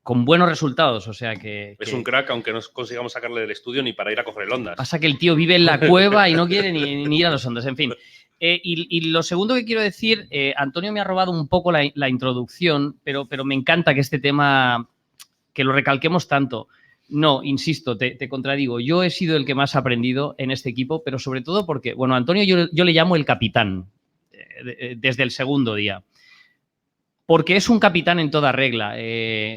con buenos resultados. O sea que es un crack, aunque no consigamos sacarle del estudio ni para ir a coger el Ondas. Pasa que el tío vive en la cueva y no quiere ni ir a los Ondas, en fin. Y lo segundo que quiero decir, Antonio me ha robado un poco la introducción, pero me encanta que este tema, que lo recalquemos tanto. No, insisto, te contradigo. Yo he sido el que más ha aprendido en este equipo, pero sobre todo porque, bueno, Antonio yo le llamo el capitán desde el segundo día. Porque es un capitán en toda regla.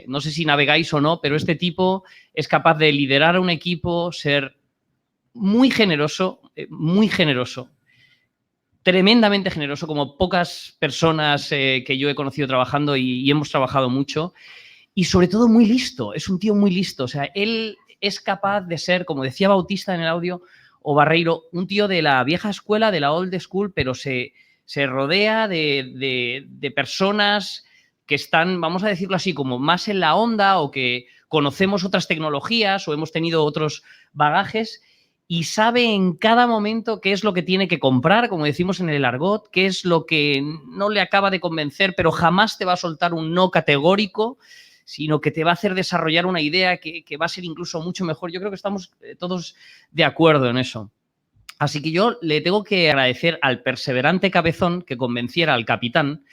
No sé si navegáis o no, pero este tipo es capaz de liderar a un equipo, ser muy generoso, tremendamente generoso, como pocas personas que yo he conocido trabajando y hemos trabajado mucho. Y sobre todo muy listo, es un tío muy listo. O sea, él es capaz de ser, como decía Bautista en el audio, o Barreiro, un tío de la vieja escuela, de la old school, pero se rodea de personas que están, vamos a decirlo así, como más en la onda o que conocemos otras tecnologías o hemos tenido otros bagajes y sabe en cada momento qué es lo que tiene que comprar, como decimos en el argot, qué es lo que no le acaba de convencer, pero jamás te va a soltar un no categórico, sino que te va a hacer desarrollar una idea que va a ser incluso mucho mejor. Yo creo que estamos todos de acuerdo en eso. Así que yo le tengo que agradecer al perseverante cabezón que convenciera al capitán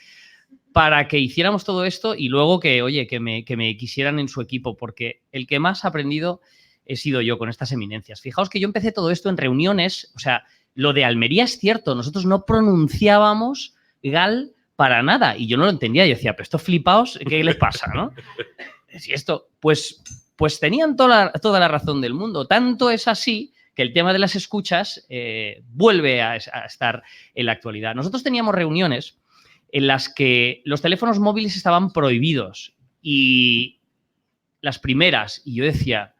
para que hiciéramos todo esto y luego que, oye, que me quisieran en su equipo, porque el que más ha aprendido he sido yo con estas eminencias. Fijaos que yo empecé todo esto en reuniones, o sea, lo de Almería es cierto, nosotros no pronunciábamos GAL para nada y yo no lo entendía. Yo decía, pero estos flipaos, ¿qué les pasa, no? Si esto, pues tenían toda la razón del mundo. Tanto es así que el tema de las escuchas vuelve a estar en la actualidad. Nosotros teníamos reuniones en las que los teléfonos móviles estaban prohibidos y las primeras, y yo decía,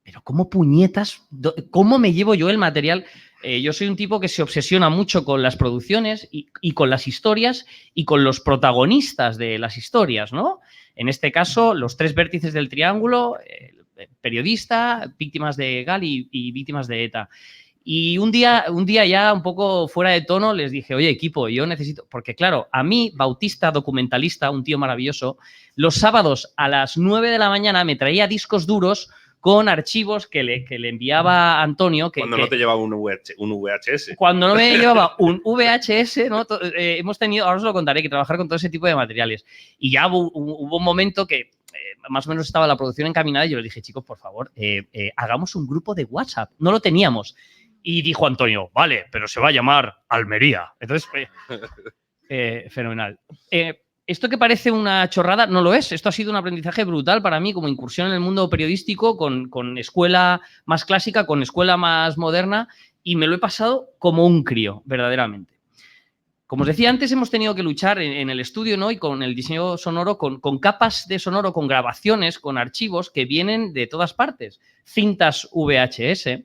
pero ¿cómo puñetas? ¿Cómo me llevo yo el material? Yo soy un tipo que se obsesiona mucho con las producciones y con las historias y con los protagonistas de las historias, ¿no? En este caso, los 3 vértices del triángulo, periodista, víctimas de GAL y víctimas de ETA. Y un día ya un poco fuera de tono les dije, oye, equipo, yo necesito... Porque claro, a mí, Bautista, documentalista, un tío maravilloso, los sábados a las 9 de la mañana me traía discos duros con archivos que le enviaba Antonio. Cuando no te llevaba un VHS. Cuando no me llevaba un VHS, ¿no? Hemos tenido, ahora os lo contaré, que trabajar con todo ese tipo de materiales. Y ya hubo un momento que más o menos estaba la producción encaminada y yo le dije, chicos, por favor, hagamos un grupo de WhatsApp. No lo teníamos. Y dijo Antonio, vale, pero se va a llamar Almería. Entonces, fenomenal. Esto que parece una chorrada, no lo es. Esto ha sido un aprendizaje brutal para mí como incursión en el mundo periodístico con escuela más clásica, con escuela más moderna y me lo he pasado como un crío, verdaderamente. Como os decía antes, hemos tenido que luchar en el estudio, ¿no? Y con el diseño sonoro, con capas de sonoro, con grabaciones, con archivos que vienen de todas partes. Cintas VHS.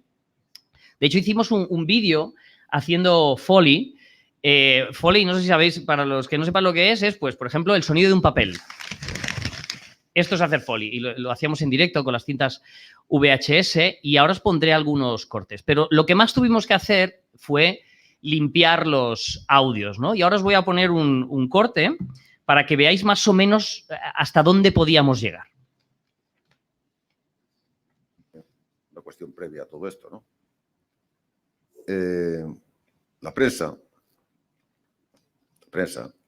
De hecho, hicimos un vídeo haciendo Foley. Foley, no sé si sabéis, para los que no sepan lo que es, pues, por ejemplo, el sonido de un papel. Esto es hacer Foley y lo hacíamos en directo con las cintas VHS y ahora os pondré algunos cortes. Pero lo que más tuvimos que hacer fue limpiar los audios, ¿no? Y ahora os voy a poner un corte para que veáis más o menos hasta dónde podíamos llegar. Una cuestión previa a todo esto, ¿no? La prensa.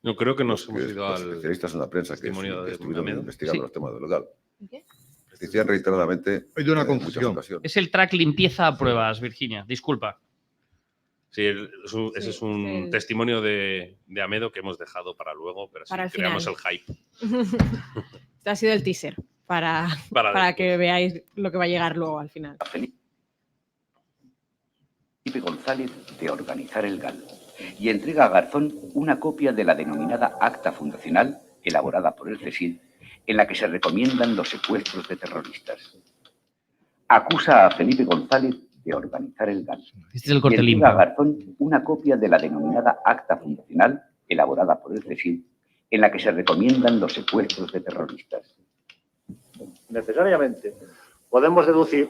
No creo que nos hemos ido al especialistas en la prensa que estuvieron investigando los temas de legal. ¿Qué? Decían reiteradamente Hay una en muchas confusión. ocasiones. Es el track limpieza a pruebas, Virginia. Disculpa. Sí, ese es un testimonio de Amedo que hemos dejado para luego, pero Para sí el creamos el final. hype. Este ha sido el teaser para que veáis lo que va a llegar luego al final. Felipe González de organizar el GAL y entrega a Garzón una copia de la denominada acta fundacional elaborada por el CSIC en la que se recomiendan los secuestros de terroristas. Acusa a Felipe González de organizar el GAL. Este es el corte y entrega limpio. a Garzón una copia de la denominada acta fundacional elaborada por el CSIC en la que se recomiendan los secuestros de terroristas. Necesariamente podemos deducir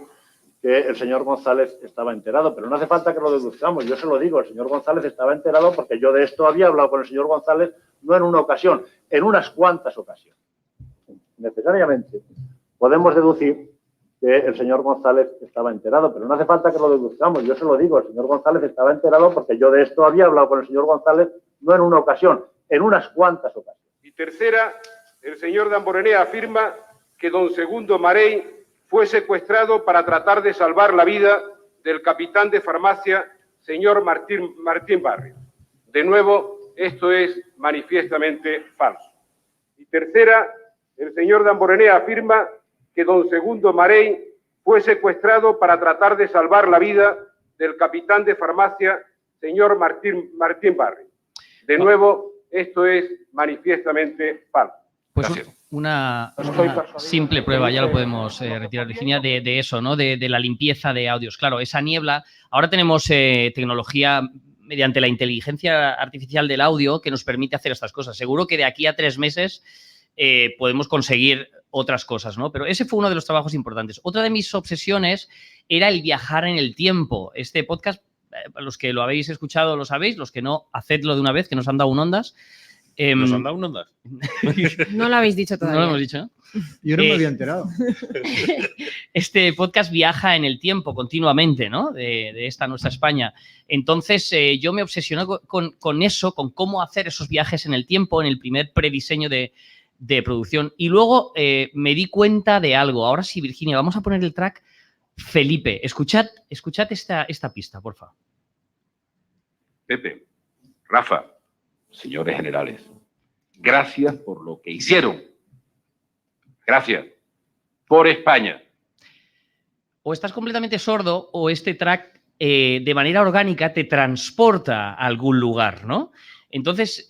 que el señor González estaba enterado, pero no hace falta que lo deduzcamos, yo se lo digo, el señor González estaba enterado porque yo de esto había hablado con el señor González no en una ocasión, en unas cuantas ocasiones. Necesariamente podemos deducir que el señor González estaba enterado, pero no hace falta que lo deduzcamos, yo se lo digo, el señor González estaba enterado porque yo de esto había hablado con el señor González no en una ocasión, en unas cuantas ocasiones. Y tercera, el señor Damborenea afirma que don Segundo Marey fue secuestrado para tratar de salvar la vida del capitán de farmacia, señor Martín Barrio. De nuevo, esto es manifiestamente falso. Y tercera, el señor Damborenea afirma que don Segundo Marey fue secuestrado para tratar de salvar la vida del capitán de farmacia, señor Martín Barrio. De nuevo, esto es manifiestamente falso. Pues una simple prueba, ya lo podemos retirar, Virginia, de eso, ¿no? De la limpieza de audios. Claro, esa niebla. Ahora tenemos tecnología mediante la inteligencia artificial del audio que nos permite hacer estas cosas. Seguro que de aquí a 3 meses podemos conseguir otras cosas, ¿no? Pero ese fue uno de los trabajos importantes. Otra de mis obsesiones era el viajar en el tiempo. Este podcast, los que lo habéis escuchado lo sabéis, los que no, hacedlo de una vez, que nos han dado un ondas. ¿Nos han dado un ondas? No lo habéis dicho todavía. No lo hemos dicho, ¿no? Yo no me había enterado. Este podcast viaja en el tiempo continuamente, ¿no? De esta nuestra España. Entonces, yo me obsesioné con eso, con cómo hacer esos viajes en el tiempo, en el primer prediseño de producción. Y luego me di cuenta de algo. Ahora sí, Virginia, vamos a poner el track Felipe. Escuchad esta pista, por favor. Pepe, Rafa, señores generales, gracias por lo que hicieron. Gracias. Por España. O estás completamente sordo o este track de manera orgánica te transporta a algún lugar, ¿no? Entonces,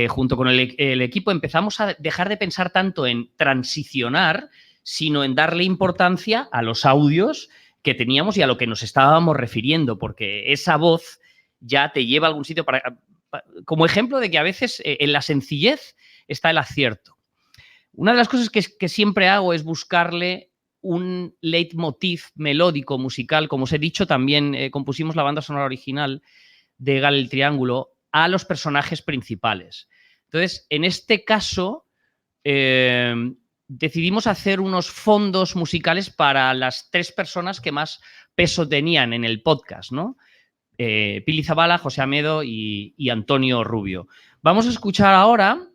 junto con el equipo empezamos a dejar de pensar tanto en transicionar, sino en darle importancia a los audios que teníamos y a lo que nos estábamos refiriendo, porque esa voz ya te lleva a algún sitio como ejemplo de que a veces en la sencillez está el acierto. Una de las cosas que siempre hago es buscarle un leitmotiv melódico, musical. Como os he dicho, también compusimos la banda sonora original de Gal el Triángulo a los personajes principales. Entonces, en este caso, decidimos hacer unos fondos musicales para las 3 personas que más peso tenían en el podcast, ¿no? Pili Zabala, José Amedo y Antonio Rubio. Vamos a escuchar ahora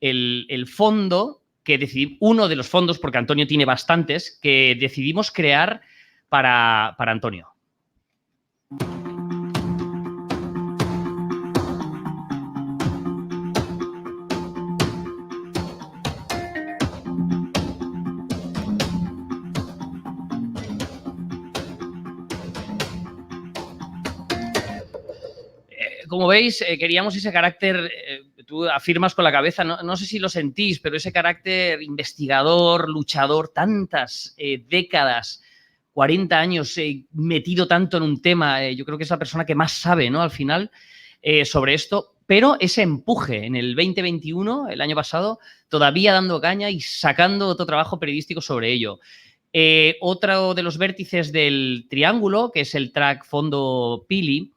el fondo que decidimos, uno de los fondos, porque Antonio tiene bastantes, que decidimos crear para Antonio. Como veis, queríamos ese carácter, tú afirmas con la cabeza, no sé si lo sentís, pero ese carácter investigador, luchador, tantas décadas, 40 años metido tanto en un tema, yo creo que es la persona que más sabe, ¿no? Al final, sobre esto, pero ese empuje en el 2021, el año pasado, todavía dando caña y sacando otro trabajo periodístico sobre ello. Otro de los vértices del triángulo, que es el track fondo Pili,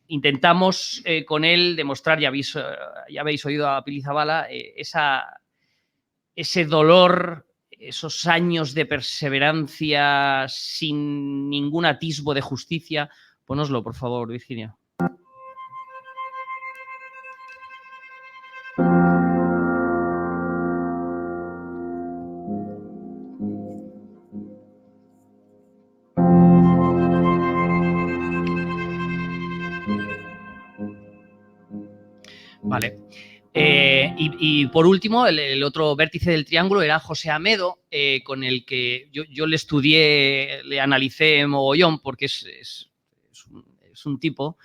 intentamos con él demostrar, ya habéis oído a Pili Zabala, ese dolor, esos años de perseverancia sin ningún atisbo de justicia. Pónoslo, por favor, Virginia. Vale. Y por último, el otro vértice del triángulo era José Amedo, con el que yo le estudié, le analicé mogollón, porque es un tipo.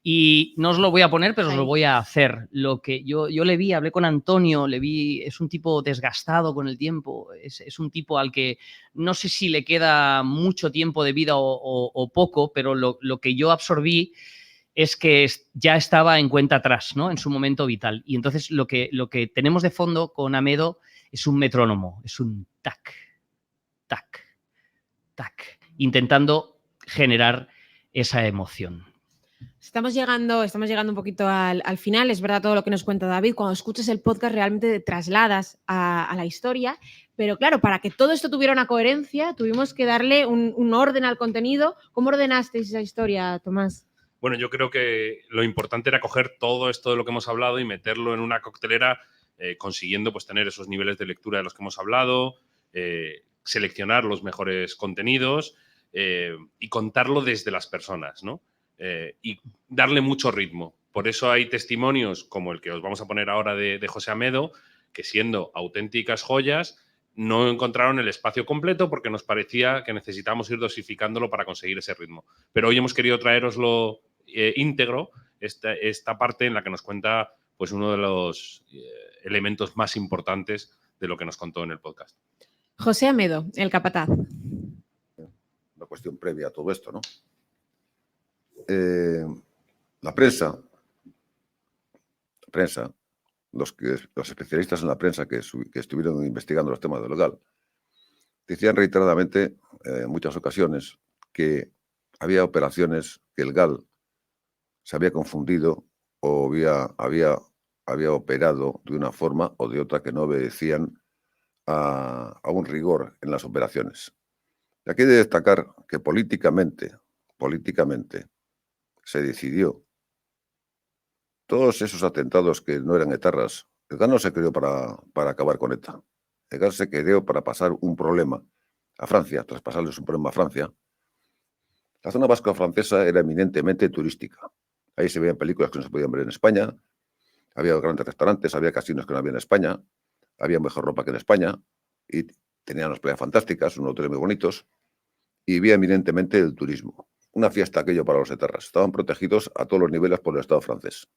Y no os lo voy a poner, pero os lo voy a hacer. Lo que yo le vi, hablé con Antonio, le vi, es un tipo desgastado con el tiempo, es un tipo al que no sé si le queda mucho tiempo de vida o poco, pero lo que yo absorbí es que ya estaba en cuenta atrás, ¿no? En su momento vital. Y entonces lo que tenemos de fondo con Amedo es un metrónomo, es un tac, tac, tac, intentando generar esa emoción. Estamos llegando un poquito al final, es verdad todo lo que nos cuenta David, cuando escuchas el podcast realmente te trasladas a la historia, pero claro, para que todo esto tuviera una coherencia, tuvimos que darle un orden al contenido. ¿Cómo ordenasteis esa historia, Tomás? Bueno, yo creo que lo importante era coger todo esto de lo que hemos hablado y meterlo en una coctelera, consiguiendo pues, tener esos niveles de lectura de los que hemos hablado, seleccionar los mejores contenidos y contarlo desde las personas, ¿no? Y darle mucho ritmo. Por eso hay testimonios como el que os vamos a poner ahora de José Amedo, que siendo auténticas joyas, no encontraron el espacio completo porque nos parecía que necesitábamos ir dosificándolo para conseguir ese ritmo. Pero hoy hemos querido traeroslo íntegro, esta parte en la que nos cuenta pues, uno de los elementos más importantes de lo que nos contó en el podcast. José Amedo, el capataz. Una cuestión previa a todo esto, ¿no? La prensa los especialistas en la prensa que estuvieron investigando los temas del GAL, decían reiteradamente, en muchas ocasiones, que había operaciones que el GAL se había confundido o había operado de una forma o de otra que no obedecían a un rigor en las operaciones. Y aquí hay de destacar que políticamente se decidió todos esos atentados que no eran etarras. El GAL no se creó para acabar con ETA. El GAL se creó para pasar un problema a Francia, traspasarles un problema a Francia. La zona vasco-francesa era eminentemente turística. Ahí se veían películas que no se podían ver en España, había grandes restaurantes, había casinos que no había en España, había mejor ropa que en España, y tenían unas playas fantásticas, unos hoteles muy bonitos, y vivía eminentemente el turismo. Una fiesta aquello para los etarras. Estaban protegidos a todos los niveles por el Estado francés.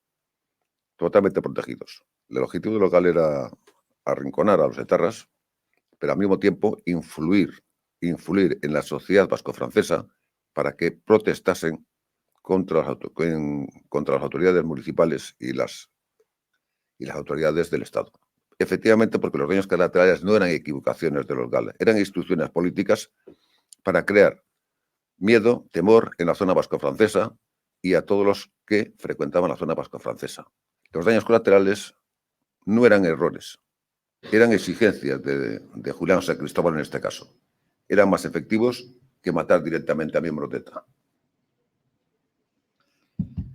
Totalmente protegidos. El objetivo del GAL era arrinconar a los etarras, pero al mismo tiempo influir en la sociedad vasco-francesa para que protestasen contra las autoridades municipales y las autoridades del Estado. Efectivamente, porque los daños colaterales no eran equivocaciones de los GAL, eran instrucciones políticas para crear miedo, temor en la zona vasco-francesa y a todos los que frecuentaban la zona vasco-francesa. Los daños colaterales no eran errores, eran exigencias de Julián San Cristóbal en este caso. Eran más efectivos que matar directamente a miembros de ETA.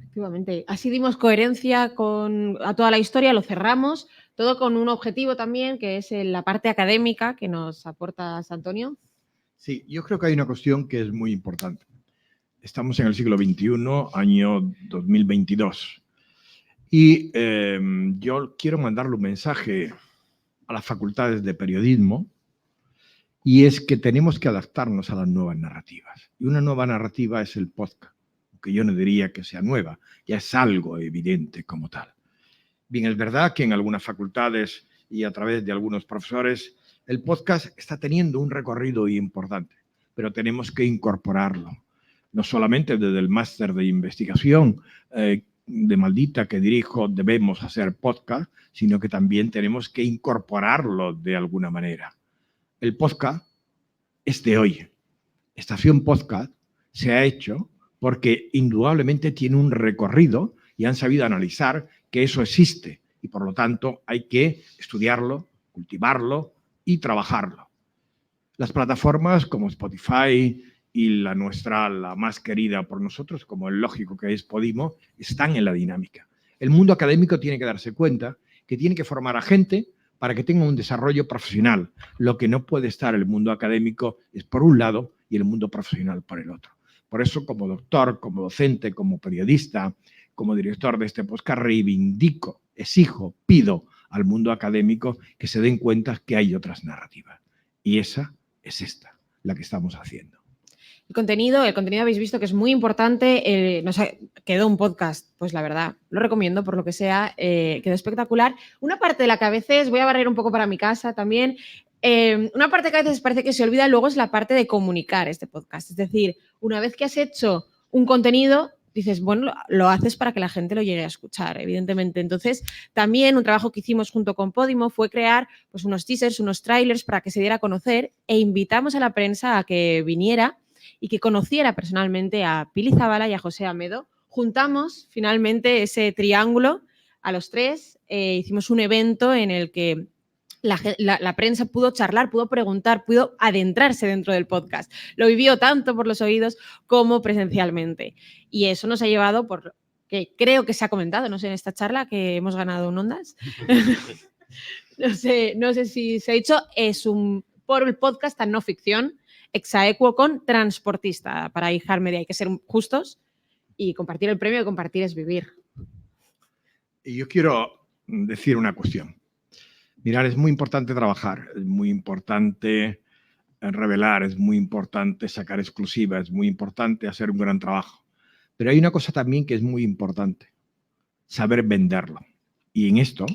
Efectivamente. Así dimos coherencia a toda la historia, lo cerramos, todo con un objetivo también, que es la parte académica que nos aporta Antonio. Sí, yo creo que hay una cuestión que es muy importante. Estamos en el siglo XXI, año 2022. Y yo quiero mandarle un mensaje a las facultades de periodismo, y es que tenemos que adaptarnos a las nuevas narrativas. Y una nueva narrativa es el podcast, aunque yo no diría que sea nueva, ya es algo evidente como tal. Bien, es verdad que en algunas facultades y a través de algunos profesores el podcast está teniendo un recorrido importante, pero tenemos que incorporarlo, no solamente desde el máster de investigación de Maldita que dirijo, debemos hacer podcast, sino que también tenemos que incorporarlo de alguna manera. El podcast es de hoy. Estación Podcast se ha hecho porque indudablemente tiene un recorrido y han sabido analizar que eso existe y por lo tanto hay que estudiarlo, cultivarlo y trabajarlo. Las plataformas como Spotify y la nuestra, la más querida por nosotros, como el lógico que es Podimo, están en la dinámica. El mundo académico tiene que darse cuenta que tiene que formar a gente para que tenga un desarrollo profesional. Lo que no puede estar el mundo académico es por un lado y el mundo profesional por el otro. Por eso, como doctor, como docente, como periodista, como director de este podcast, reivindico, exijo, pido al mundo académico que se den cuenta que hay otras narrativas. Y esa es esta, la que estamos haciendo. El contenido habéis visto que es muy importante, quedó un podcast, pues la verdad, lo recomiendo por lo que sea, quedó espectacular. Una parte de la que a veces, voy a barrer un poco para mi casa también, una parte que a veces parece que se olvida luego es la parte de comunicar este podcast. Es decir, una vez que has hecho un contenido, dices, bueno, lo haces para que la gente lo llegue a escuchar, evidentemente. Entonces, también un trabajo que hicimos junto con Podimo fue crear pues, unos teasers, unos trailers para que se diera a conocer e invitamos a la prensa a que viniera y que conociera personalmente a Pili Zabala y a José Amedo. Juntamos finalmente ese triángulo a los tres, hicimos un evento en el que la prensa pudo charlar, pudo preguntar, pudo adentrarse dentro del podcast. Lo vivió tanto por los oídos como presencialmente. Y eso nos ha llevado, por que creo que se ha comentado, no sé, en esta charla que hemos ganado un Ondas. no sé si se ha dicho, por el podcast a no ficción, exaequo con transportista. Para Ijar Media hay que ser justos y compartir el premio, compartir es vivir. Y yo quiero decir una cuestión. Mirar, es muy importante trabajar, es muy importante revelar, es muy importante sacar exclusiva, es muy importante hacer un gran trabajo. Pero hay una cosa también que es muy importante, saber venderlo. Y en esto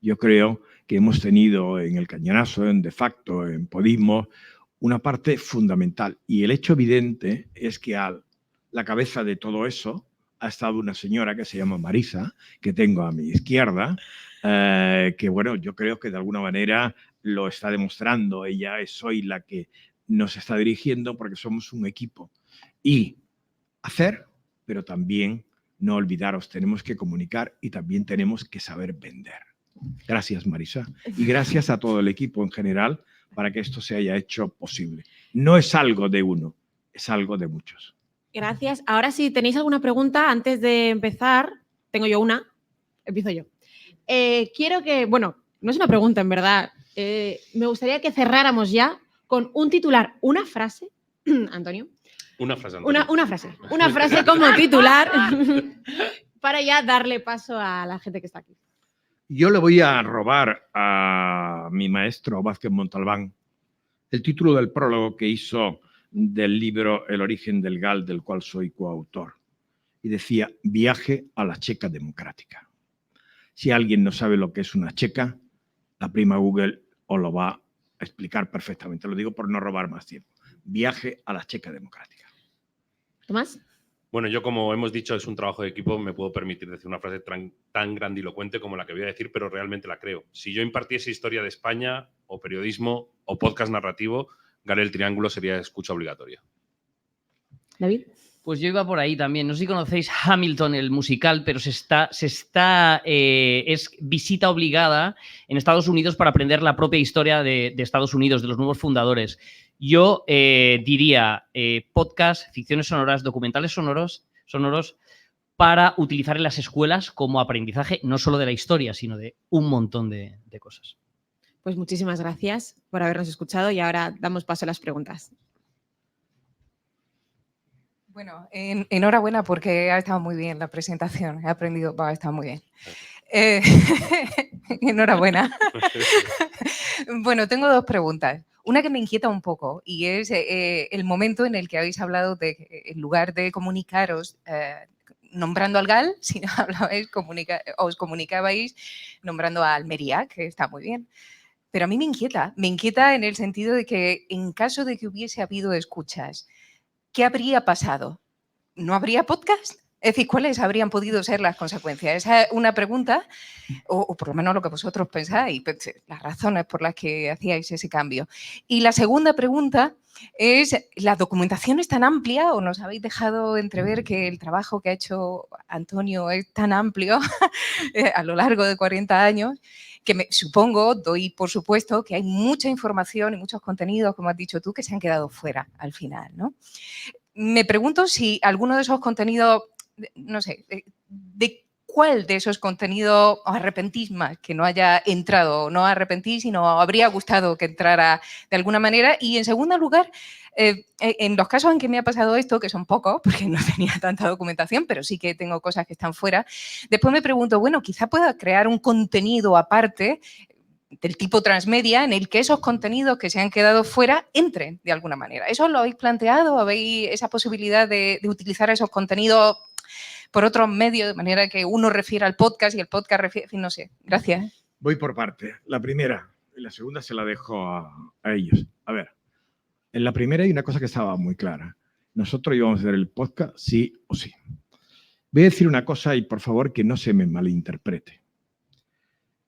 yo creo que hemos tenido en El Cañonazo, en De Facto, en Podimo, una parte fundamental. Y el hecho evidente es que a la cabeza de todo eso ha estado una señora que se llama Marisa, que tengo a mi izquierda, que bueno, yo creo que de alguna manera lo está demostrando. Ella es hoy la que nos está dirigiendo porque somos un equipo. Y hacer, pero también no olvidaros, tenemos que comunicar y también tenemos que saber vender. Gracias, Marisa. Y gracias a todo el equipo en general para que esto se haya hecho posible. No es algo de uno, es algo de muchos. Gracias. Ahora, si tenéis alguna pregunta, antes de empezar, tengo yo una. Empiezo yo. Quiero que, bueno, no es una pregunta en verdad. Me gustaría que cerráramos ya con un titular, una frase, Antonio. Una frase, Antonio. Una frase como titular para ya darle paso a la gente que está aquí. Yo le voy a robar a mi maestro Vázquez Montalbán el título del prólogo que hizo del libro El origen del GAL, del cual soy coautor. Y decía, viaje a la Checa democrática. Si alguien no sabe lo que es una checa, la prima Google os lo va a explicar perfectamente. Lo digo por no robar más tiempo. Viaje a la Checa democrática. ¿Tomás? Bueno, yo como hemos dicho, es un trabajo de equipo, me puedo permitir decir una frase tan grandilocuente como la que voy a decir, pero realmente la creo. Si yo impartiese historia de España, o periodismo, o podcast narrativo, Gale el Triángulo sería escucha obligatoria. ¿David? Pues yo iba por ahí también. No sé si conocéis Hamilton, el musical, pero es visita obligada en Estados Unidos para aprender la propia historia de Estados Unidos, de los nuevos fundadores. Yo diría podcast, ficciones sonoras, documentales sonoros para utilizar en las escuelas como aprendizaje no solo de la historia, sino de un montón de cosas. Pues muchísimas gracias por habernos escuchado y ahora damos paso a las preguntas. Bueno, enhorabuena porque ha estado muy bien la presentación. He aprendido, ha estado muy bien. Enhorabuena. Bueno, tengo dos preguntas. Una que me inquieta un poco y es el momento en el que habéis hablado de, en lugar de comunicaros nombrando al GAL, sino os comunicabais nombrando a Almería, que está muy bien. Pero a mí me inquieta en el sentido de que en caso de que hubiese habido escuchas, ¿qué habría pasado? ¿No habría podcast? Es decir, ¿cuáles habrían podido ser las consecuencias? Esa es una pregunta, o por lo menos lo que vosotros pensáis, las razones por las que hacíais ese cambio. Y la segunda pregunta es, ¿la documentación es tan amplia o nos habéis dejado entrever que el trabajo que ha hecho Antonio es tan amplio a lo largo de 40 años? Que supongo, doy por supuesto, que hay mucha información y muchos contenidos, como has dicho tú, que se han quedado fuera al final, ¿no? Me pregunto si alguno de esos contenidos, no sé, de cuál de esos contenidos os arrepentís más que no haya entrado, no arrepentís, sino habría gustado que entrara de alguna manera. Y en segundo lugar, en los casos en que me ha pasado esto, que son pocos, porque no tenía tanta documentación, pero sí que tengo cosas que están fuera, después me pregunto, bueno, quizá pueda crear un contenido aparte del tipo transmedia en el que esos contenidos que se han quedado fuera entren de alguna manera. ¿Eso lo habéis planteado? ¿Habéis esa posibilidad de utilizar esos contenidos por otros medios, de manera que uno refiere al podcast y el podcast refiere, en fin, no sé. Gracias. Voy por parte. La primera y la segunda se la dejo a ellos. A ver, en la primera hay una cosa que estaba muy clara. Nosotros íbamos a hacer el podcast sí o sí. Voy a decir una cosa y por favor que no se me malinterprete.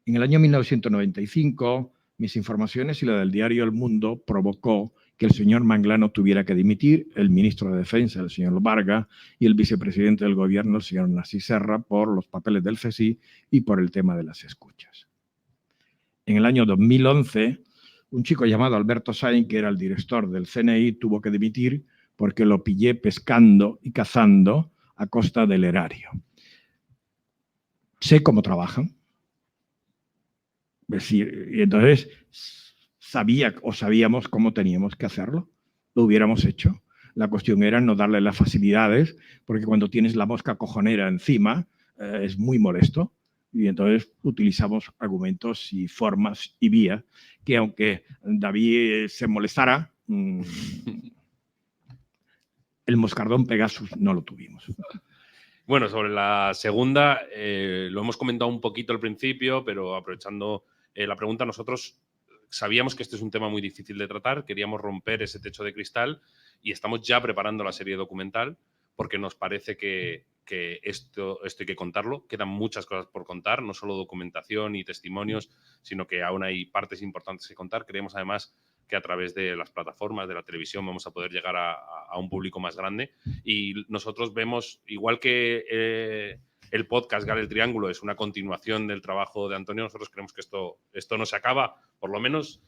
En el año 1995, mis informaciones y la del diario El Mundo provocó que el señor Manglano tuviera que dimitir, el ministro de Defensa, el señor Vargas, y el vicepresidente del gobierno, el señor Narcís Serra, por los papeles del FESI y por el tema de las escuchas. En el año 2011, un chico llamado Alberto Sainz, que era el director del CNI, tuvo que dimitir porque lo pillé pescando y cazando a costa del erario. Sé cómo trabajan. Es decir, y entonces sabíamos cómo teníamos que hacerlo, lo hubiéramos hecho. La cuestión era no darle las facilidades, porque cuando tienes la mosca cojonera encima es muy molesto. Y entonces utilizamos argumentos y formas y vías que, aunque David se molestara, el moscardón Pegasus no lo tuvimos. Bueno, sobre la segunda, lo hemos comentado un poquito al principio, pero aprovechando la pregunta, nosotros sabíamos que este es un tema muy difícil de tratar, queríamos romper ese techo de cristal y estamos ya preparando la serie documental porque nos parece que que esto hay que contarlo. Quedan muchas cosas por contar, no solo documentación y testimonios, sino que aún hay partes importantes que contar. Creemos además que a través de las plataformas, de la televisión, vamos a poder llegar a un público más grande. Y nosotros vemos, igual que el podcast Gal el Triángulo es una continuación del trabajo de Antonio, nosotros creemos que esto no se acaba, por lo menos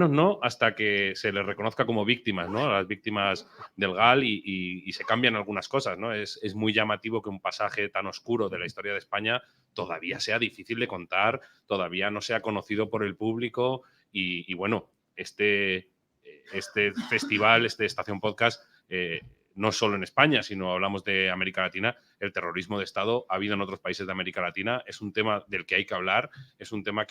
no hasta que se les reconozca como víctimas, ¿no? Las víctimas del GAL y se cambian algunas cosas, ¿no? Es muy llamativo que un pasaje tan oscuro de la historia de España todavía sea difícil de contar, todavía no sea conocido por el público y bueno, este festival, Estación Podcast, no solo en España, sino hablamos de América Latina, el terrorismo de Estado ha habido en otros países de América Latina, es un tema del que hay que hablar, es un tema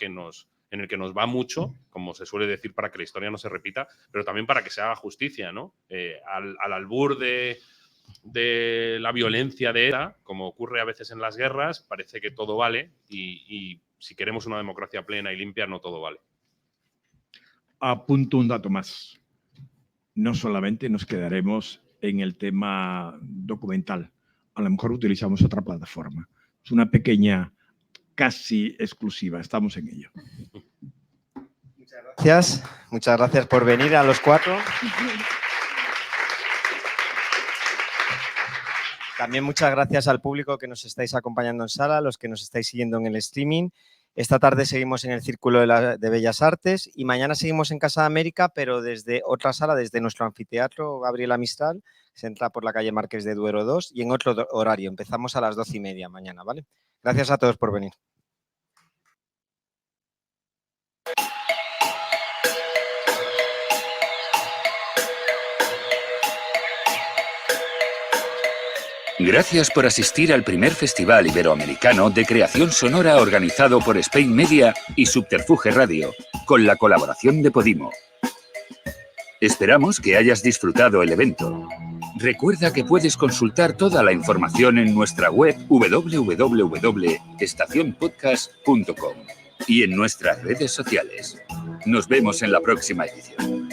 en el que nos va mucho, como se suele decir, para que la historia no se repita, pero también para que se haga justicia, ¿no? Al albur de la violencia de ETA, como ocurre a veces en las guerras, parece que todo vale y si queremos una democracia plena y limpia, no todo vale. Apunto un dato más. No solamente nos quedaremos en el tema documental. A lo mejor utilizamos otra plataforma. Es una pequeña, casi exclusiva. Estamos en ello. Muchas gracias por venir a los 4. También muchas gracias al público que nos estáis acompañando en sala, los que nos estáis siguiendo en el streaming. Esta tarde seguimos en el Círculo de Bellas Artes y mañana seguimos en Casa de América, pero desde otra sala, desde nuestro anfiteatro Gabriela Mistral. Se entra por la calle Marqués de Duero 2 y en otro horario. Empezamos a las 12:30 mañana, ¿vale? Gracias a todos por venir. Gracias por asistir al primer Festival Iberoamericano de Creación Sonora organizado por Spain Media y Subterfuge Radio, con la colaboración de Podimo. Esperamos que hayas disfrutado el evento. Recuerda que puedes consultar toda la información en nuestra web www.estacionpodcast.com y en nuestras redes sociales. Nos vemos en la próxima edición.